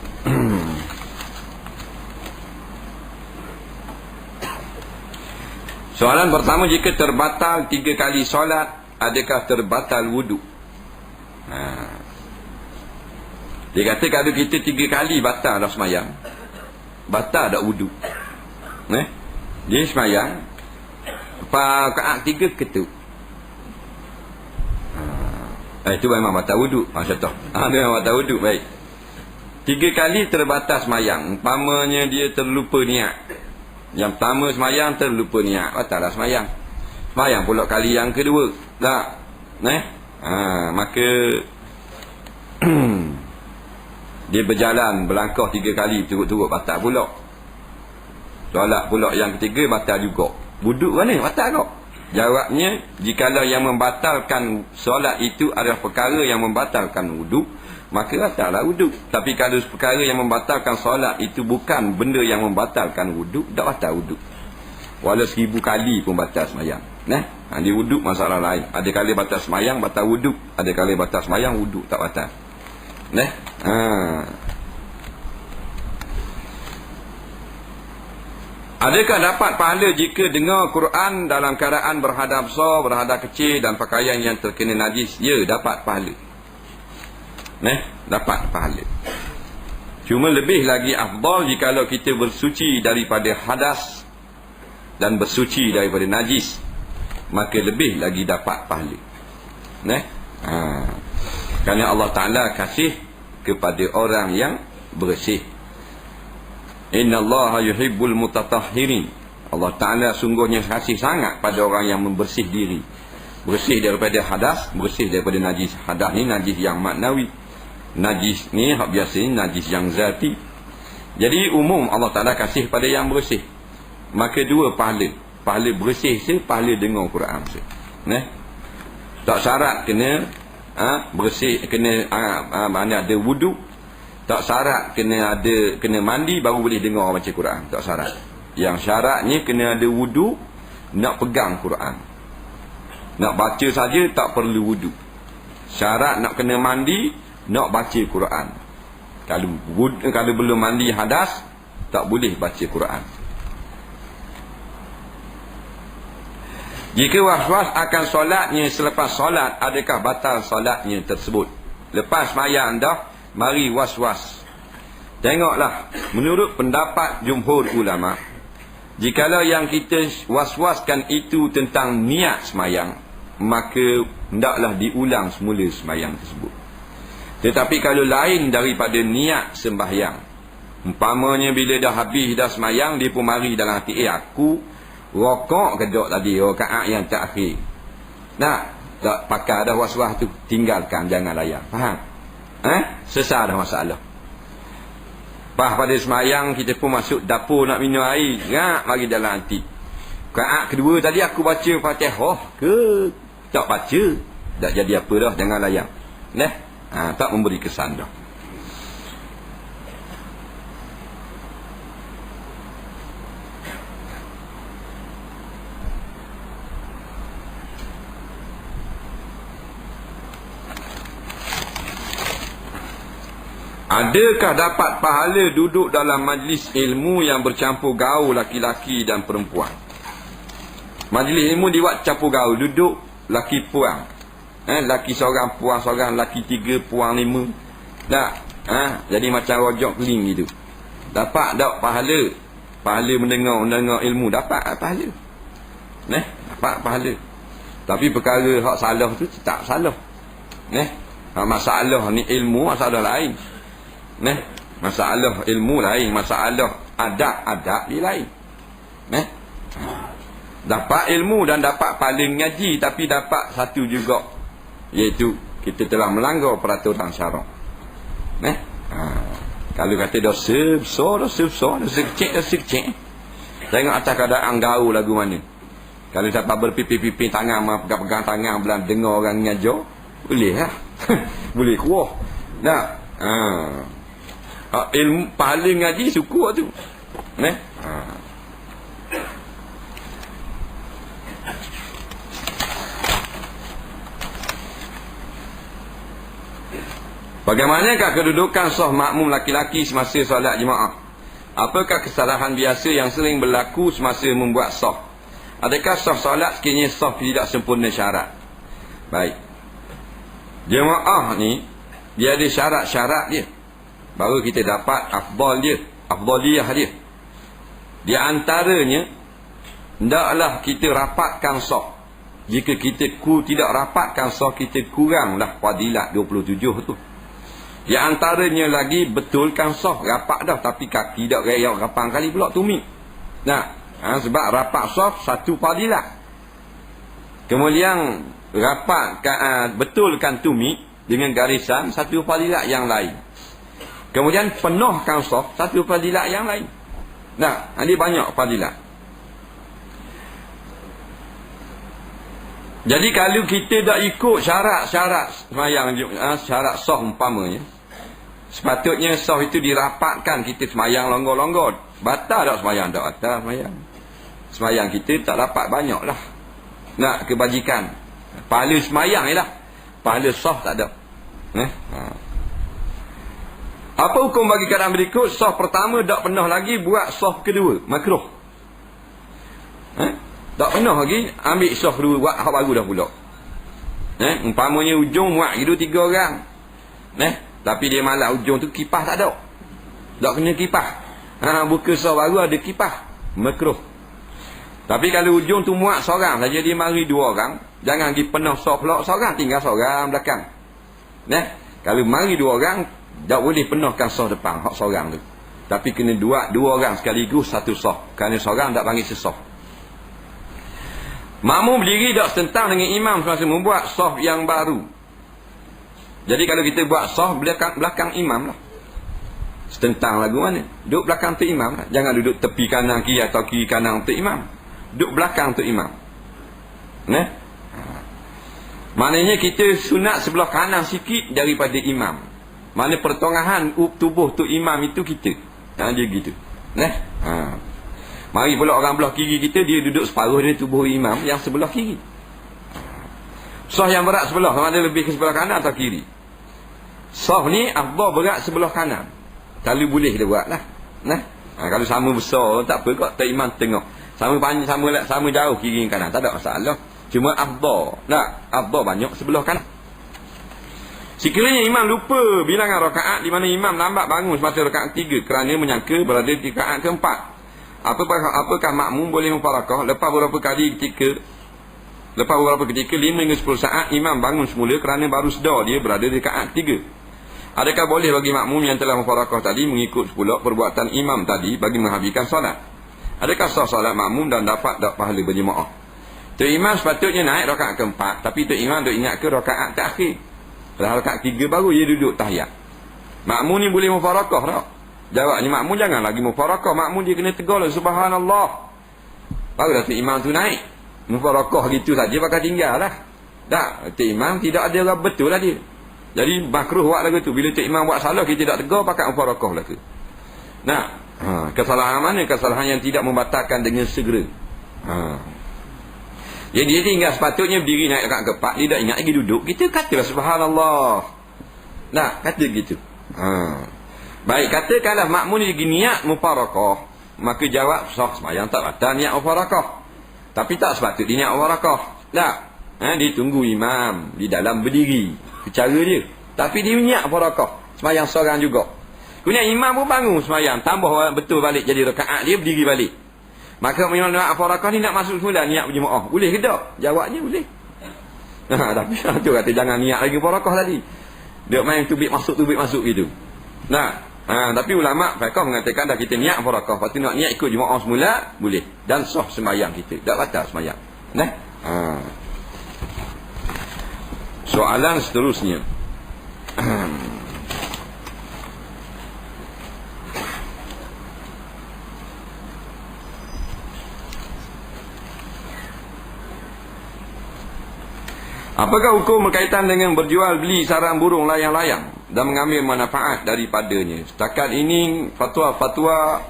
Soalan pertama, jika terbatal 3 kali solat, adakah terbatal wuduk? Dia kata kalau kita 3 kali batal dah semayang, batal dah wuduk. Dia semayang rakaat 3 ketuk. Itu memang batal wuduk. Contoh. Dia memang batal wuduk. Baik. 3 kali terbatas semayang. Umpamanya dia terlupa niat. Yang pertama semayang terlupa niat. Batal dah semayang. Semayang pula kali yang kedua. Tak. Maka Dia berjalan, berlangkah 3 kali turut-turut, batal pula. Solat pula yang ketiga, batal juga. Wuduk mana? Batal kok. Jawabnya, jikalau yang membatalkan solat itu adalah perkara yang membatalkan wuduk, maka batallah wuduk. Tapi kalau perkara yang membatalkan solat itu bukan benda yang membatalkan wuduk, tak batal wuduk. Walau 1000 kali pun batal semayang. Dia wuduk masalah lain. Ada kali batal semayang, batal wuduk. Ada kali batal semayang, wuduk tak batal. Adakah dapat pahala jika dengar Quran dalam keadaan berhadap besar, berhadap kecil dan pakaian yang terkena najis? Ya, dapat pahala. Dapat pahala. Cuma lebih lagi afdal jikalau kita bersuci daripada hadas dan bersuci daripada najis, maka lebih lagi dapat pahala. Kerana Allah Ta'ala kasih kepada orang yang bersih. Inna Allah yuhibbul mutatahhirin. Allah Ta'ala sungguhnya kasih sangat pada orang yang membersih diri. Bersih daripada hadas, bersih daripada najis. Hadas ni najis yang maknawi, najis ni hak biasa ni najis yang zati. Jadi umum Allah Ta'ala kasih pada yang bersih. Maka 2 pahala. Pahala bersih se, pahala dengar Quran se. Tak syarat kena bersih, kena mana ada wuduk. Tak syarat kena mandi baru boleh dengar baca Quran. Tak syarat. Yang syaratnya kena ada wuduk, nak pegang Quran. Nak baca saja tak perlu wuduk. Syarat nak kena mandi, nak baca Quran. Kalau belum mandi hadas, tak boleh baca Quran. Jika was-was akan solatnya selepas solat, adakah batal solatnya tersebut? Lepas sembahyang dah, mari was-was. Tengoklah, menurut pendapat jumhur ulama, jikalau yang kita was-waskan itu tentang niat sembahyang, maka hendaklah diulang semula sembahyang tersebut. Tetapi kalau lain daripada niat sembahyang, umpamanya bila dah habis dah sembahyang, dia pun mari dalam hati, aku rokok kedok tadi, rakaat yang terakhir. Tak pakai dah was-was tu, tinggalkan, jangan layan. Faham? Sesat dah masalah. Pada semayang kita pun masuk dapur nak minum air, mari dalam hati, rakaat kedua tadi aku baca Fatihah ke tak baca, tak jadi apa dah, jangan layan. Tak memberi kesan dah. Adakah dapat pahala duduk dalam majlis ilmu yang bercampur gaul laki-laki dan perempuan? Majlis ilmu dibuat campur gaul, duduk laki puang. Laki seorang, puang seorang, laki 3, puang 5. Jadi macam rojok keling gitu. Dapat tak pahala? Pahala mendengar ilmu, dapat pahala. Dapat pahala. Tapi perkara hak salah tu tak salah. Masalah ni ilmu, masalah lain. Masalah ilmu lain, masalah adab dia lain. Dapat ilmu dan dapat paling ngaji, tapi dapat satu juga, iaitu kita telah melanggar peraturan syarak. Kalau kata dosa besar, dosa kecil. Tengok atas keadaan gaul lagu mana. Kalau dapat berpipi-pipi tangan, pegang-pegang tangan belah dengar orang ngajar, boleh lah. Boleh kuah. Ilmu paling ngaji syukur tu. Bagaimanakah kedudukan saf makmum laki-laki semasa solat jemaah? Apakah kesalahan biasa yang sering berlaku semasa membuat saf? Adakah saf solat sekiranya saf tidak sempurna syarat? Baik. Jemaah ni dia ada syarat-syarat dia, baru kita dapat afdaliyah dia. Di antaranya, hendaklah kita rapatkan saf. Jika kita tidak rapatkan saf, kita kuranglah fadilat 27 tu. Di antaranya lagi, betulkan saf. Rapat dah, tapi kaki tak reyak 8 kali pula tumit. Sebab rapat saf satu fadilat. Kemudian betulkan tumit dengan garisan satu fadilat yang lain. Kemudian penuhkan saf, satu fadilat yang lain. Nah, dia banyak fadilat. Jadi kalau kita tak ikut syarat-syarat semayang, syarat saf umpamanya, sepatutnya saf itu dirapatkan, kita semayang longgar-longgar. Batal tak semayang? Tak batal semayang. Semayang kita tak dapat banyak lah. Nak kebajikan, pahala semayang je lah, pahala saf tak ada. Apa hukum bagi keadaan berikut? Saf pertama tak pernah lagi buat saf kedua, makruh. Tak pernah lagi ambil saf kedua, buat hak baru dah pula. Umpamanya ujung muat gitu 3 orang. Tapi dia malas ujung tu kipas tak ada. Tak kena kipas. Buka saf baru ada kipas, makruh. Tapi kalau ujung tu muat seorang saja, dia mari 2 orang, jangan pergi penuh saf pula seorang, tinggal seorang belakang. Kalau mari 2 orang, tak boleh penuhkan saf depan hak seorang tu. Tapi kena 2 orang sekaligus satu saf. Kerana seorang tak panggil sesaf. Makmum berdiri tak setentang dengan imam semasa membuat saf yang baru. Jadi kalau kita buat saf belakang imam lah, setentang lagu mana? Duduk belakang untuk imam lah. Jangan duduk tepi kanan kiri atau kiri kanan untuk imam. Duduk belakang untuk imam. Maknanya kita sunat sebelah kanan sikit daripada imam. Mana pertengahan tubuh tu imam itu kita. Dia gitu. Mari pula orang belah kiri kita, dia duduk separuh dari tubuh imam yang sebelah kiri. Saf yang berat sebelah, mana lebih ke sebelah kanan atau kiri? Saf ni afdal berat sebelah kanan. Kalau boleh dia buat lah. Kalau sama besar tak apa kok, tak imam tengok. Sama panjang, sama jauh kiri kanan, tak ada masalah. Cuma afdal. Afdal banyak sebelah kanan. Sekiranya imam lupa bilangan rakaat, di mana imam lambat bangun semasa rakaat 3 kerana menyangka berada di rakaat keempat, apakah makmum boleh mufarakah lepas beberapa ketika 5 hingga 10 saat imam bangun semula kerana baru sedar dia berada di rakaat 3? Adakah boleh bagi makmum yang telah mufarakah tadi mengikut pula perbuatan imam tadi bagi menghabiskan solat? Adakah sah solat makmum dan dapat pahala berjemaah? Tok imam sepatutnya naik rakaat keempat, tapi tok imam duk ingat ke rakaat terakhir. Pada rakaat 3 baru dia duduk tahiyat. Makmum ni boleh mufarakah tak? Jawabnya makmum jangan lagi mufarakah. Makmum dia kena tegur lah, subhanallah. Baru dah tok imam tu naik. Mufarakah gitu saja bakal tinggal lah. Tak, tok imam tidak ada orang betul lah dia. Jadi makruh buat lagu tu. Bila tok imam buat salah, kita tak tegur, pakai mufarakah lah tu. Kesalahan mana? Kesalahan yang tidak membatalkan dengan segera. Jadi dia tinggal sepatutnya berdiri naik rakaat keempat, dia tak ingat lagi duduk, kita katalah subhanallah. Kata gitu. Baik, katakanlah makmum ni lagi niat mufarakah, maka jawab sah sembahyang tak batal niat mufarakah. Tapi tak sepatut dia niat mufarakah. Dia tunggu imam di dalam berdiri, cara dia. Tapi dia niat mufarakah, sembahyang seorang juga. Kemudian imam pun bangun sembahyang, tambah betul balik jadi rakaat, dia berdiri balik. Maka imam niat mufarakah ni nak masuk semula niat berjemaah. Boleh ke tak? Jawabnya boleh. Tapi tu kata jangan niat lagi mufarakah tadi. Dia main tubik masuk gitu. Tapi ulama fiqh mengatakan dah kita niat mufarakah, lepas tu nak niat ikut jemaah semula, boleh. Dan sah sembahyang kita, tak batal sembahyang. Soalan seterusnya. Apakah hukum berkaitan dengan berjual beli sarang burung layang-layang dan mengambil manfaat daripadanya? Setakat ini fatwa-fatwa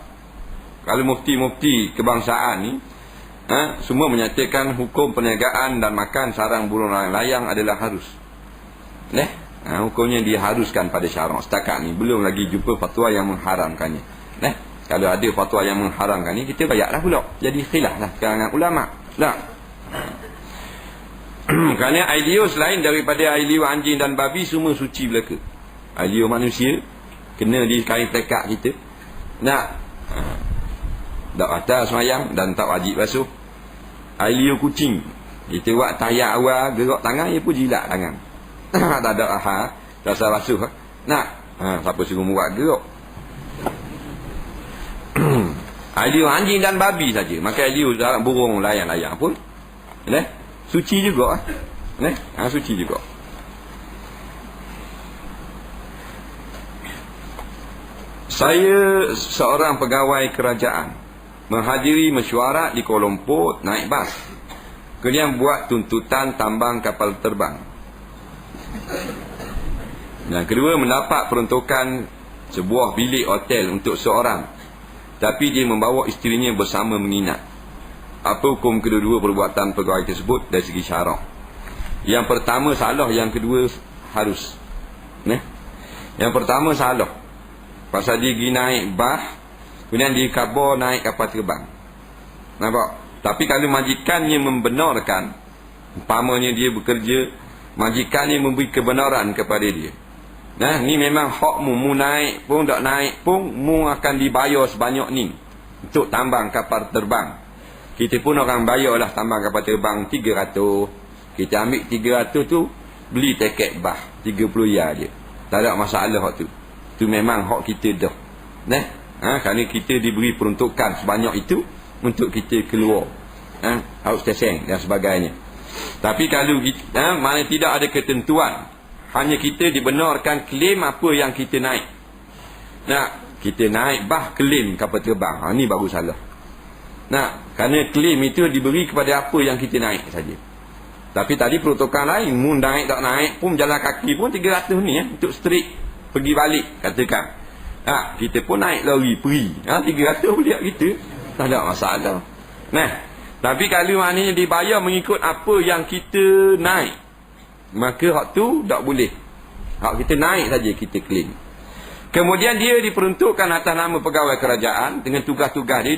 kalau mufti-mufti kebangsaan ni semua menyatakan hukum perniagaan dan makan sarang burung layang-layang adalah harus. Hukumnya diharuskan pada syarak. Setakat ni belum lagi jumpa fatwa yang mengharamkannya. Kalau ada fatwa yang mengharamkan ni, kita bayarlah pula. Jadi khilaf lah kalangan ulama. Kerana ailio selain daripada ailio anjing dan babi semua suci belaka. Ailio manusia kena di kain pelekat kita. Tak batal semayang dan tak wajib basuh. Ailio kucing, kita buat tahiyat awal gerak tangan, dia pun jilat tangan. Tak ada rasa basuh. Siapa suruh buat gerak? Ailio anjing dan babi saja. Maka ailio burung layang-layang pun suci juga. Suci juga. Saya seorang pegawai kerajaan, menghadiri mesyuarat di Kuala Lumpur, naik bas. Kemudian buat tuntutan tambang kapal terbang. Yang kedua, mendapat peruntukan sebuah bilik hotel untuk seorang, tapi dia membawa isterinya bersama menginap. Apa hukum kedua-dua perbuatan pegawai tersebut dari segi syarak? Yang pertama salah, yang kedua harus. Yang pertama salah, pasal dia pergi naik bas, kemudian dia khabar naik kapal terbang. Nampak? Tapi kalau majikannya membenarkan, umpamanya dia bekerja, majikannya memberi kebenaran kepada dia, ni memang hakmu, mu naik pun tak naik pun mu akan dibayar sebanyak ni untuk tambang kapal terbang. Kita pun orang bayarlah tambang kapal terbang 300. Kita ambil 300 tu, beli tiket bas 30 ya je. Tak ada masalah hak tu. Tu memang hak kita dah. Kerana kita diberi peruntukan sebanyak itu untuk kita keluar outstation dan sebagainya. Tapi kalau mana tidak ada ketentuan, hanya kita dibenarkan klaim apa yang kita naik. Kita naik bas klaim kapal terbang, ni baru salah. Kerana klaim itu diberi kepada apa yang kita naik saja. Tapi tadi peruntukan lain, mu naik tak naik pun jalan kaki pun 300 ni untuk straight pergi balik katakan. Kita pun naik lori free, 300 boleh kita, tak ada masalah. Tapi kalau maknanya dibayar mengikut apa yang kita naik, maka hak tu tak boleh. Hak kita naik saja kita claim. Kemudian dia diperuntukkan atas nama pegawai kerajaan dengan tugas-tugas dia,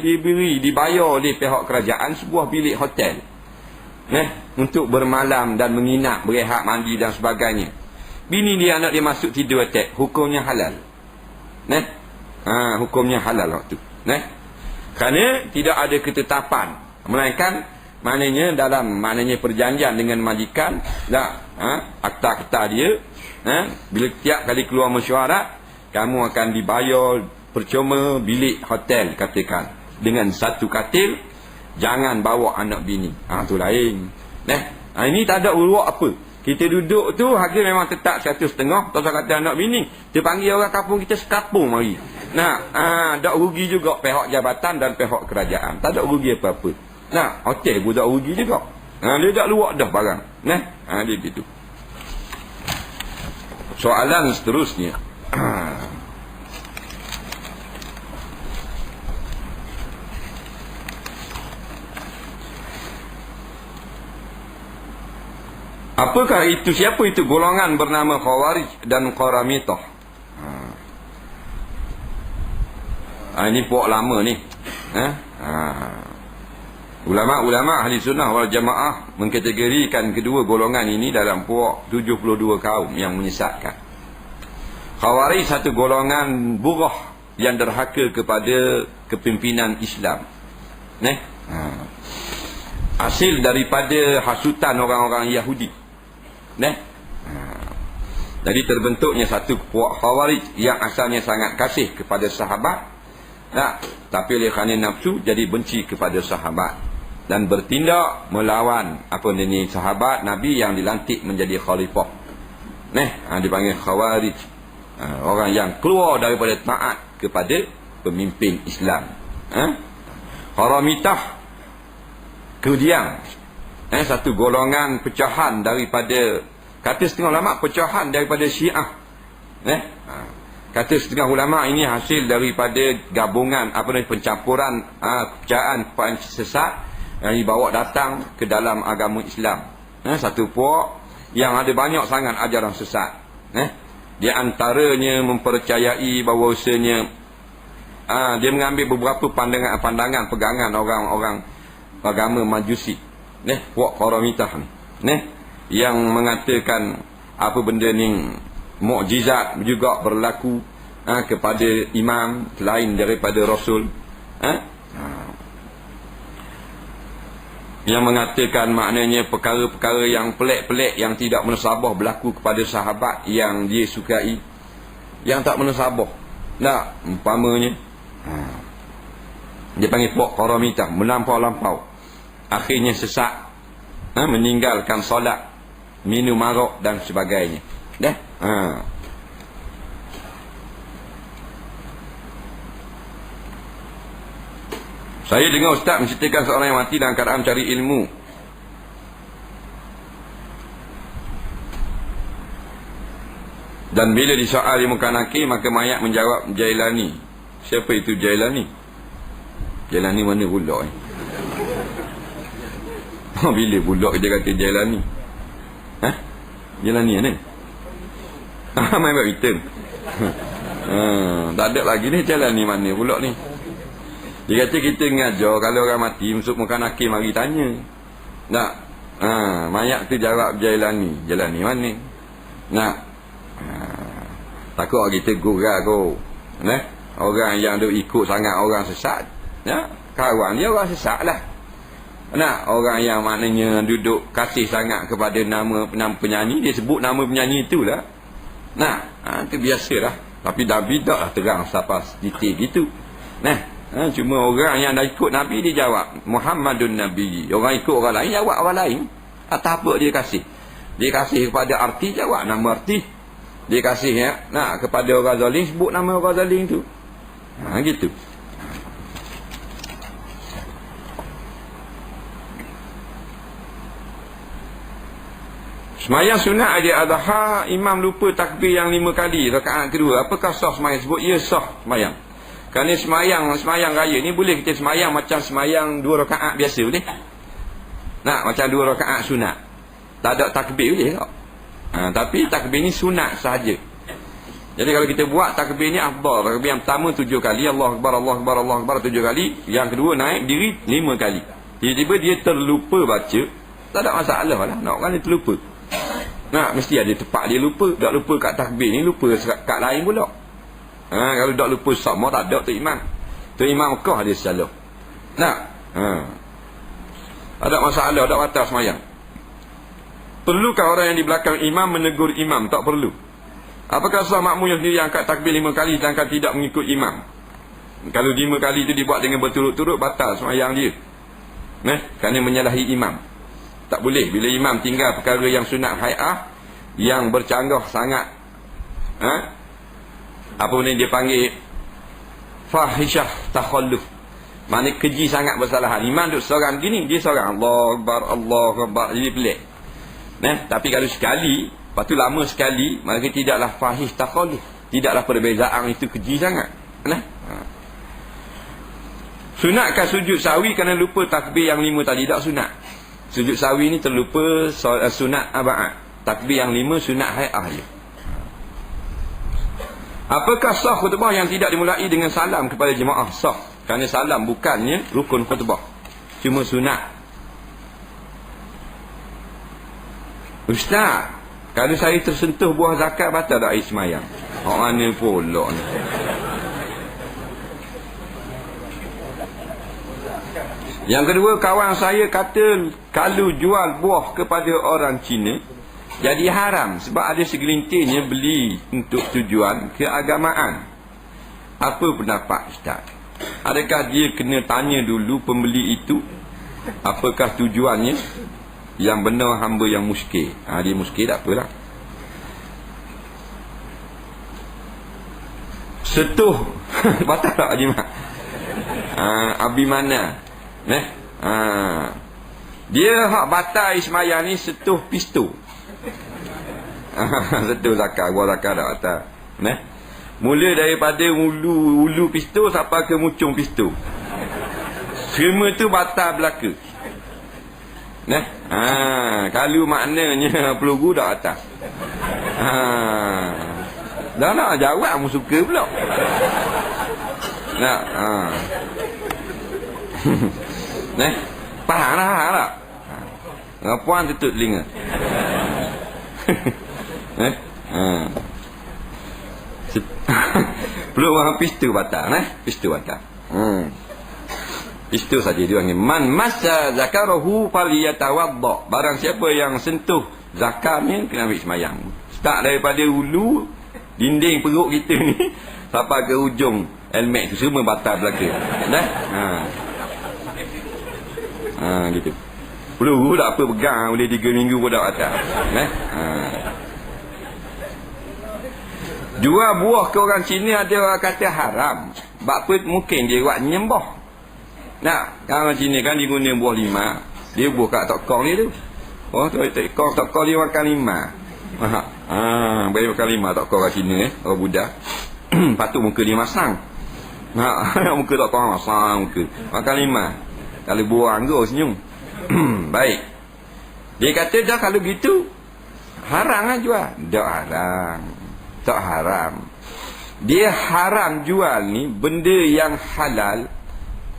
dibayar oleh pihak kerajaan sebuah bilik hotel untuk bermalam dan menginap, berehat, mandi dan sebagainya. Bini dia, anak dia masuk tidur attack, hukumnya halal. Hukumnya halal waktu. Kerana tidak ada ketetapan, melainkan maknanya perjanjian dengan majikan, akta-akta dia, bila tiap kali keluar mesyuarat, kamu akan dibayar percuma bilik hotel katakan, dengan satu katil, jangan bawa anak bini. Tu lain. Ini tak ada uruak apa. Kita duduk tu harga memang tetap 150. Tak kata anak bini, dia panggil orang kampung kita sekapung mari. Tak rugi juga pihak jabatan dan pihak kerajaan. Tak ada rugi apa-apa. Hotel pun tak rugi juga. Dia tak luak dah barang. Dia gitu. Soalan seterusnya. Apakah itu, siapa itu golongan bernama Khawarij dan Qaramitah? Ini puak lama ni. Ulama-ulama ahli sunnah wal jamaah mengkategorikan kedua golongan ini dalam puak 72 kaum yang menyesatkan. Khawarij satu golongan burah yang derhaka kepada kepimpinan Islam. Hasil daripada hasutan orang-orang Yahudi. Jadi terbentuknya satu puak Khawarij yang asalnya sangat kasih kepada sahabat, tapi oleh kerana nafsu jadi benci kepada sahabat dan bertindak melawan sahabat Nabi yang dilantik menjadi khalifah. Dipanggil Khawarij. Orang yang keluar daripada taat kepada pemimpin Islam. Qaramitah kemudian satu golongan pecahan daripada, kata setengah ulama, pecahan daripada Syiah. Kata setengah ulama ini hasil daripada gabungan pencampuran pecahan sesat yang dibawa datang ke dalam agama Islam. Satu puak yang ada banyak sangat ajaran sesat. Di antaranya mempercayai bahawasanya dia mengambil beberapa pandangan pegangan orang-orang agama Majusi. Puak Qaramitah ni, yang mengatakan apa benda ni mukjizat juga berlaku kepada imam selain daripada Rasul. Yang mengatakan maknanya perkara-perkara yang pelik-pelik yang tidak menasabah berlaku kepada sahabat yang dia sukai, yang tak menasabah. Umpamanya dia panggil puak Qaramitah, melampau-lampau, akhirnya sesat, meninggalkan solat, minum arak dan sebagainya. Saya dengar ustaz menceritakan seorang yang mati dalam keadaan mencari ilmu. Dan bila disoal di muka nakir, maka mayat menjawab Jailani. Siapa itu Jailani? Jailani mana pula bila pula dia kata Jailani? Jailani mana? Main buat hitam. Tak ada lagi ni Jailani mana pula ni. Dia kata kita ngajar kalau orang mati masuk muka nakir mari tanya. Nak mayat tu jawab Jailani. Jailani mana? Nak takut kita gurau kau. Orang yang duk ikut sangat orang sesat. Kawan dia orang sesat lah. Orang yang maknanya duduk kasih sangat kepada nama penyanyi, dia sebut nama penyanyi itulah. Itu biasalah. Tapi Nabi taklah terang siapa detail gitu. Cuma orang yang dah ikut Nabi dia jawab Muhammadun Nabi. Orang ikut orang lain jawab orang lain. Atas apa dia kasih? Dia kasih kepada arti jawab nama arti. Dia kasih kepada orang zalim sebut nama orang zalim tu. Gitu. Semayang sunat ada adha, imam lupa takbir yang 5 kali rakaat kedua. Apakah sah semayang? Sebut ya sah semayang. Kerana semayang raya ni boleh kita semayang macam semayang 2 rakaat biasa boleh. Macam 2 rakaat sunat. Tak ada takbir boleh tak? Tapi takbir ni sunat sahaja. Jadi kalau kita buat takbir ni afdal. Takbir yang pertama 7 kali, Allahu Akbar, Allahu Akbar, Allahu Akbar 7 kali. Yang kedua naik diri 5 kali. Tiba-tiba dia terlupa baca, tak ada masalah lah. Nak orang dia terlupa. Mesti ada tempat dia lupa. Tak lupa kat takbir ni, lupa kat lain pula. Kalau tak lupa sama tak ada tu imam. Tu imam kah dia salah. Ada masalah, ada batas semayang. Perlukah orang yang di belakang imam menegur imam? Tak perlu. Apakah sah makmum yang sendiri angkat takbir 5 kali sedangkan tidak mengikut imam? Kalau 5 kali itu dibuat dengan berturut-turut, batal semayang dia. Kerana menyalahi imam. Tak boleh. Bila imam tinggal perkara yang sunat hai'ah, yang bercanggah sangat, apa benda dia panggil fahishah takhalluf, maknanya keji sangat bersalahan. Imam duduk seorang gini, dia seorang Allahu Akbar, Allahu Akbar, jadi pelik. Tapi kalau sekali, lepas tu lama sekali, maka tidaklah fahish takhalluf, tidaklah perbezaan itu keji sangat. Sunatkah sujud sahwi kerana lupa takbir yang 5 tadi? Tak sunat. Sujud sahwi ni terlupa sunat aba'at. Takbir yang 5 sunat hai'ah je. Apakah sah khutbah yang tidak dimulai dengan salam kepada jemaah? Sah. Kerana salam bukannya rukun khutbah, cuma sunat. Ustaz, kalau saya tersentuh buah zakat, batal tak air semayang? Mana pula ni? Yang kedua, kawan saya kata kalau jual buah kepada orang Cina jadi haram sebab ada segelintirnya beli untuk tujuan keagamaan. Apa pendapat Ustaz? Adakah dia kena tanya dulu pembeli itu apakah tujuannya? Yang benar hamba yang muskil. Dia muskil tak apalah. Setuh batal tak Haji Mat? Abimana dia hak batal ismayang ni setuh pistol. Setuh zakat, buah zakat tak batal. Mula daripada ulu pistol sampai ke mucung pistol, semua tu batal belaka. Kalau maknanya peluru dah atas. Dah nak jawab kamu suka pula. Faham tak? Puan tutup telinga. Peluk orang pistol batal. Pistol batal. Pistol saja dia panggil man massa zakarahu falyatawadda. Barang siapa yang sentuh zakarnya kena ambil semayang. Start daripada hulu dinding perut kita ni sampai ke ujung helmet tu semua batal belaka. Gitu. Peluru tak apa pegang boleh 3 minggu pun dah batal. Jual buah ke orang Cina ada orang kata haram. Sebab apa? Mungkin dia buat nyembah. Nak, orang Cina kan dia guna buah lima. Dia buah kat tok kong ni tu. Oh, tok kong dia makan lima. Bagi makan lima tok kong kat Cina orang Buddha. Lepas tu muka dia masang. Muka tok kong masang muka. Makan lima. Kalau buang ke senyum. Baik. Dia kata dah kalau gitu haram lah jual. Tak haram. Tak haram. Dia haram jual ni benda yang halal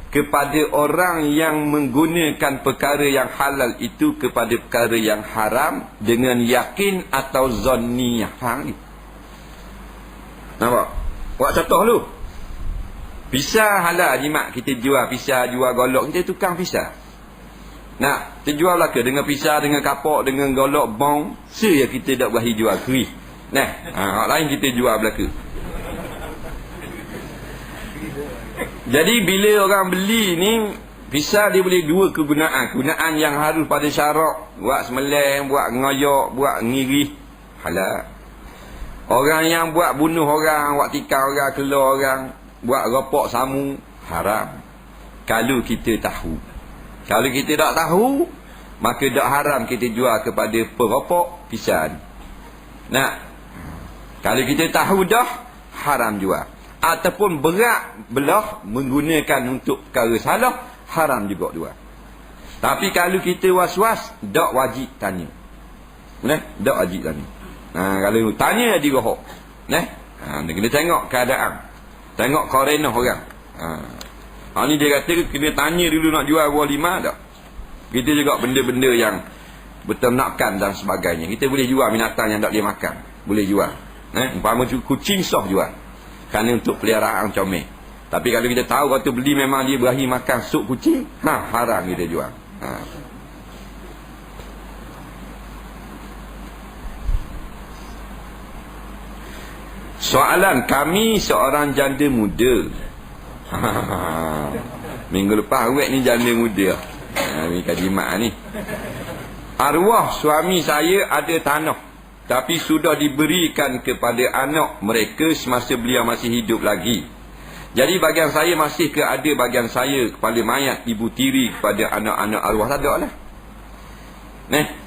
kepada orang yang menggunakan perkara yang halal itu kepada perkara yang haram dengan yakin atau zanniyah. Faham ni? Nampak? Buat contoh dulu. Pisah halal jimat kita jual, pisah jual golok, kita tukang pisah. Nak, kita jual lah ke dengan pisah, dengan kapak, dengan golok, bong. Ya kita tak berahi jual keri. Nah, orang lain kita jual belaka. Jadi bila orang beli ni, pisah dia boleh dua kegunaan. Kegunaan yang harus pada syarak. Buat semeleng, buat ngoyak, buat ngiri. Halal. Orang yang buat bunuh orang, buat tikar orang, keluar orang, buat ropok samu, haram. Kalau kita tahu. Kalau kita tak tahu, maka tak haram kita jual kepada peropok pisah. Nah, kalau kita tahu dah, haram jual. Ataupun berat belah menggunakan untuk perkara salah, haram juga jual. Tapi kalau kita was-was, tak wajib tanya. Nah, tak wajib tanya. Kalau tanya dia rohok. Nah, kita tengok keadaan. Tengok korenah orang. Ni dia kata kena tanya dulu nak jual buah lima tak. Kita juga benda-benda yang berternakan dan sebagainya. Kita boleh jual binatang yang tak dia makan. Boleh jual. Umpama kucing soh jual. Kerana untuk peliharaan comel. Tapi kalau kita tahu waktu beli memang dia berahi makan sup kucing, haram kita jual. Soalan, kami seorang janda muda. Minggu lepas awet ni janda muda. Ni kajimat ni. Arwah suami saya ada tanah, tapi sudah diberikan kepada anak mereka semasa beliau masih hidup lagi. Jadi bagian saya masih ada bagian saya kepada mayat ibu tiri kepada anak-anak arwah. Tak ada lah.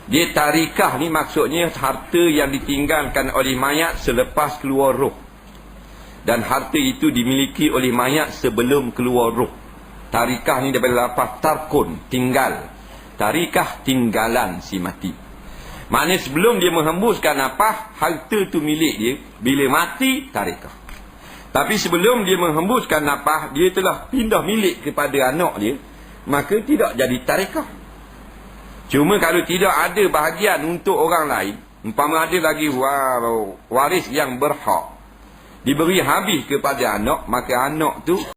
Dia tarikah ni maksudnya harta yang ditinggalkan oleh mayat selepas keluar roh. Dan harta itu dimiliki oleh mayat sebelum keluar roh. Tarikah ni daripada lafaz tarkun, tinggal. Tarikah tinggalan si mati. Maknanya sebelum dia menghembuskan nafas, harta tu milik dia. Bila mati, tarikah. Tapi sebelum dia menghembuskan nafas, dia telah pindah milik kepada anak dia, maka tidak jadi tarikah. Cuma kalau tidak ada bahagian untuk orang lain, umpama ada lagi waris yang berhak, diberi habis kepada anak, maka anak tu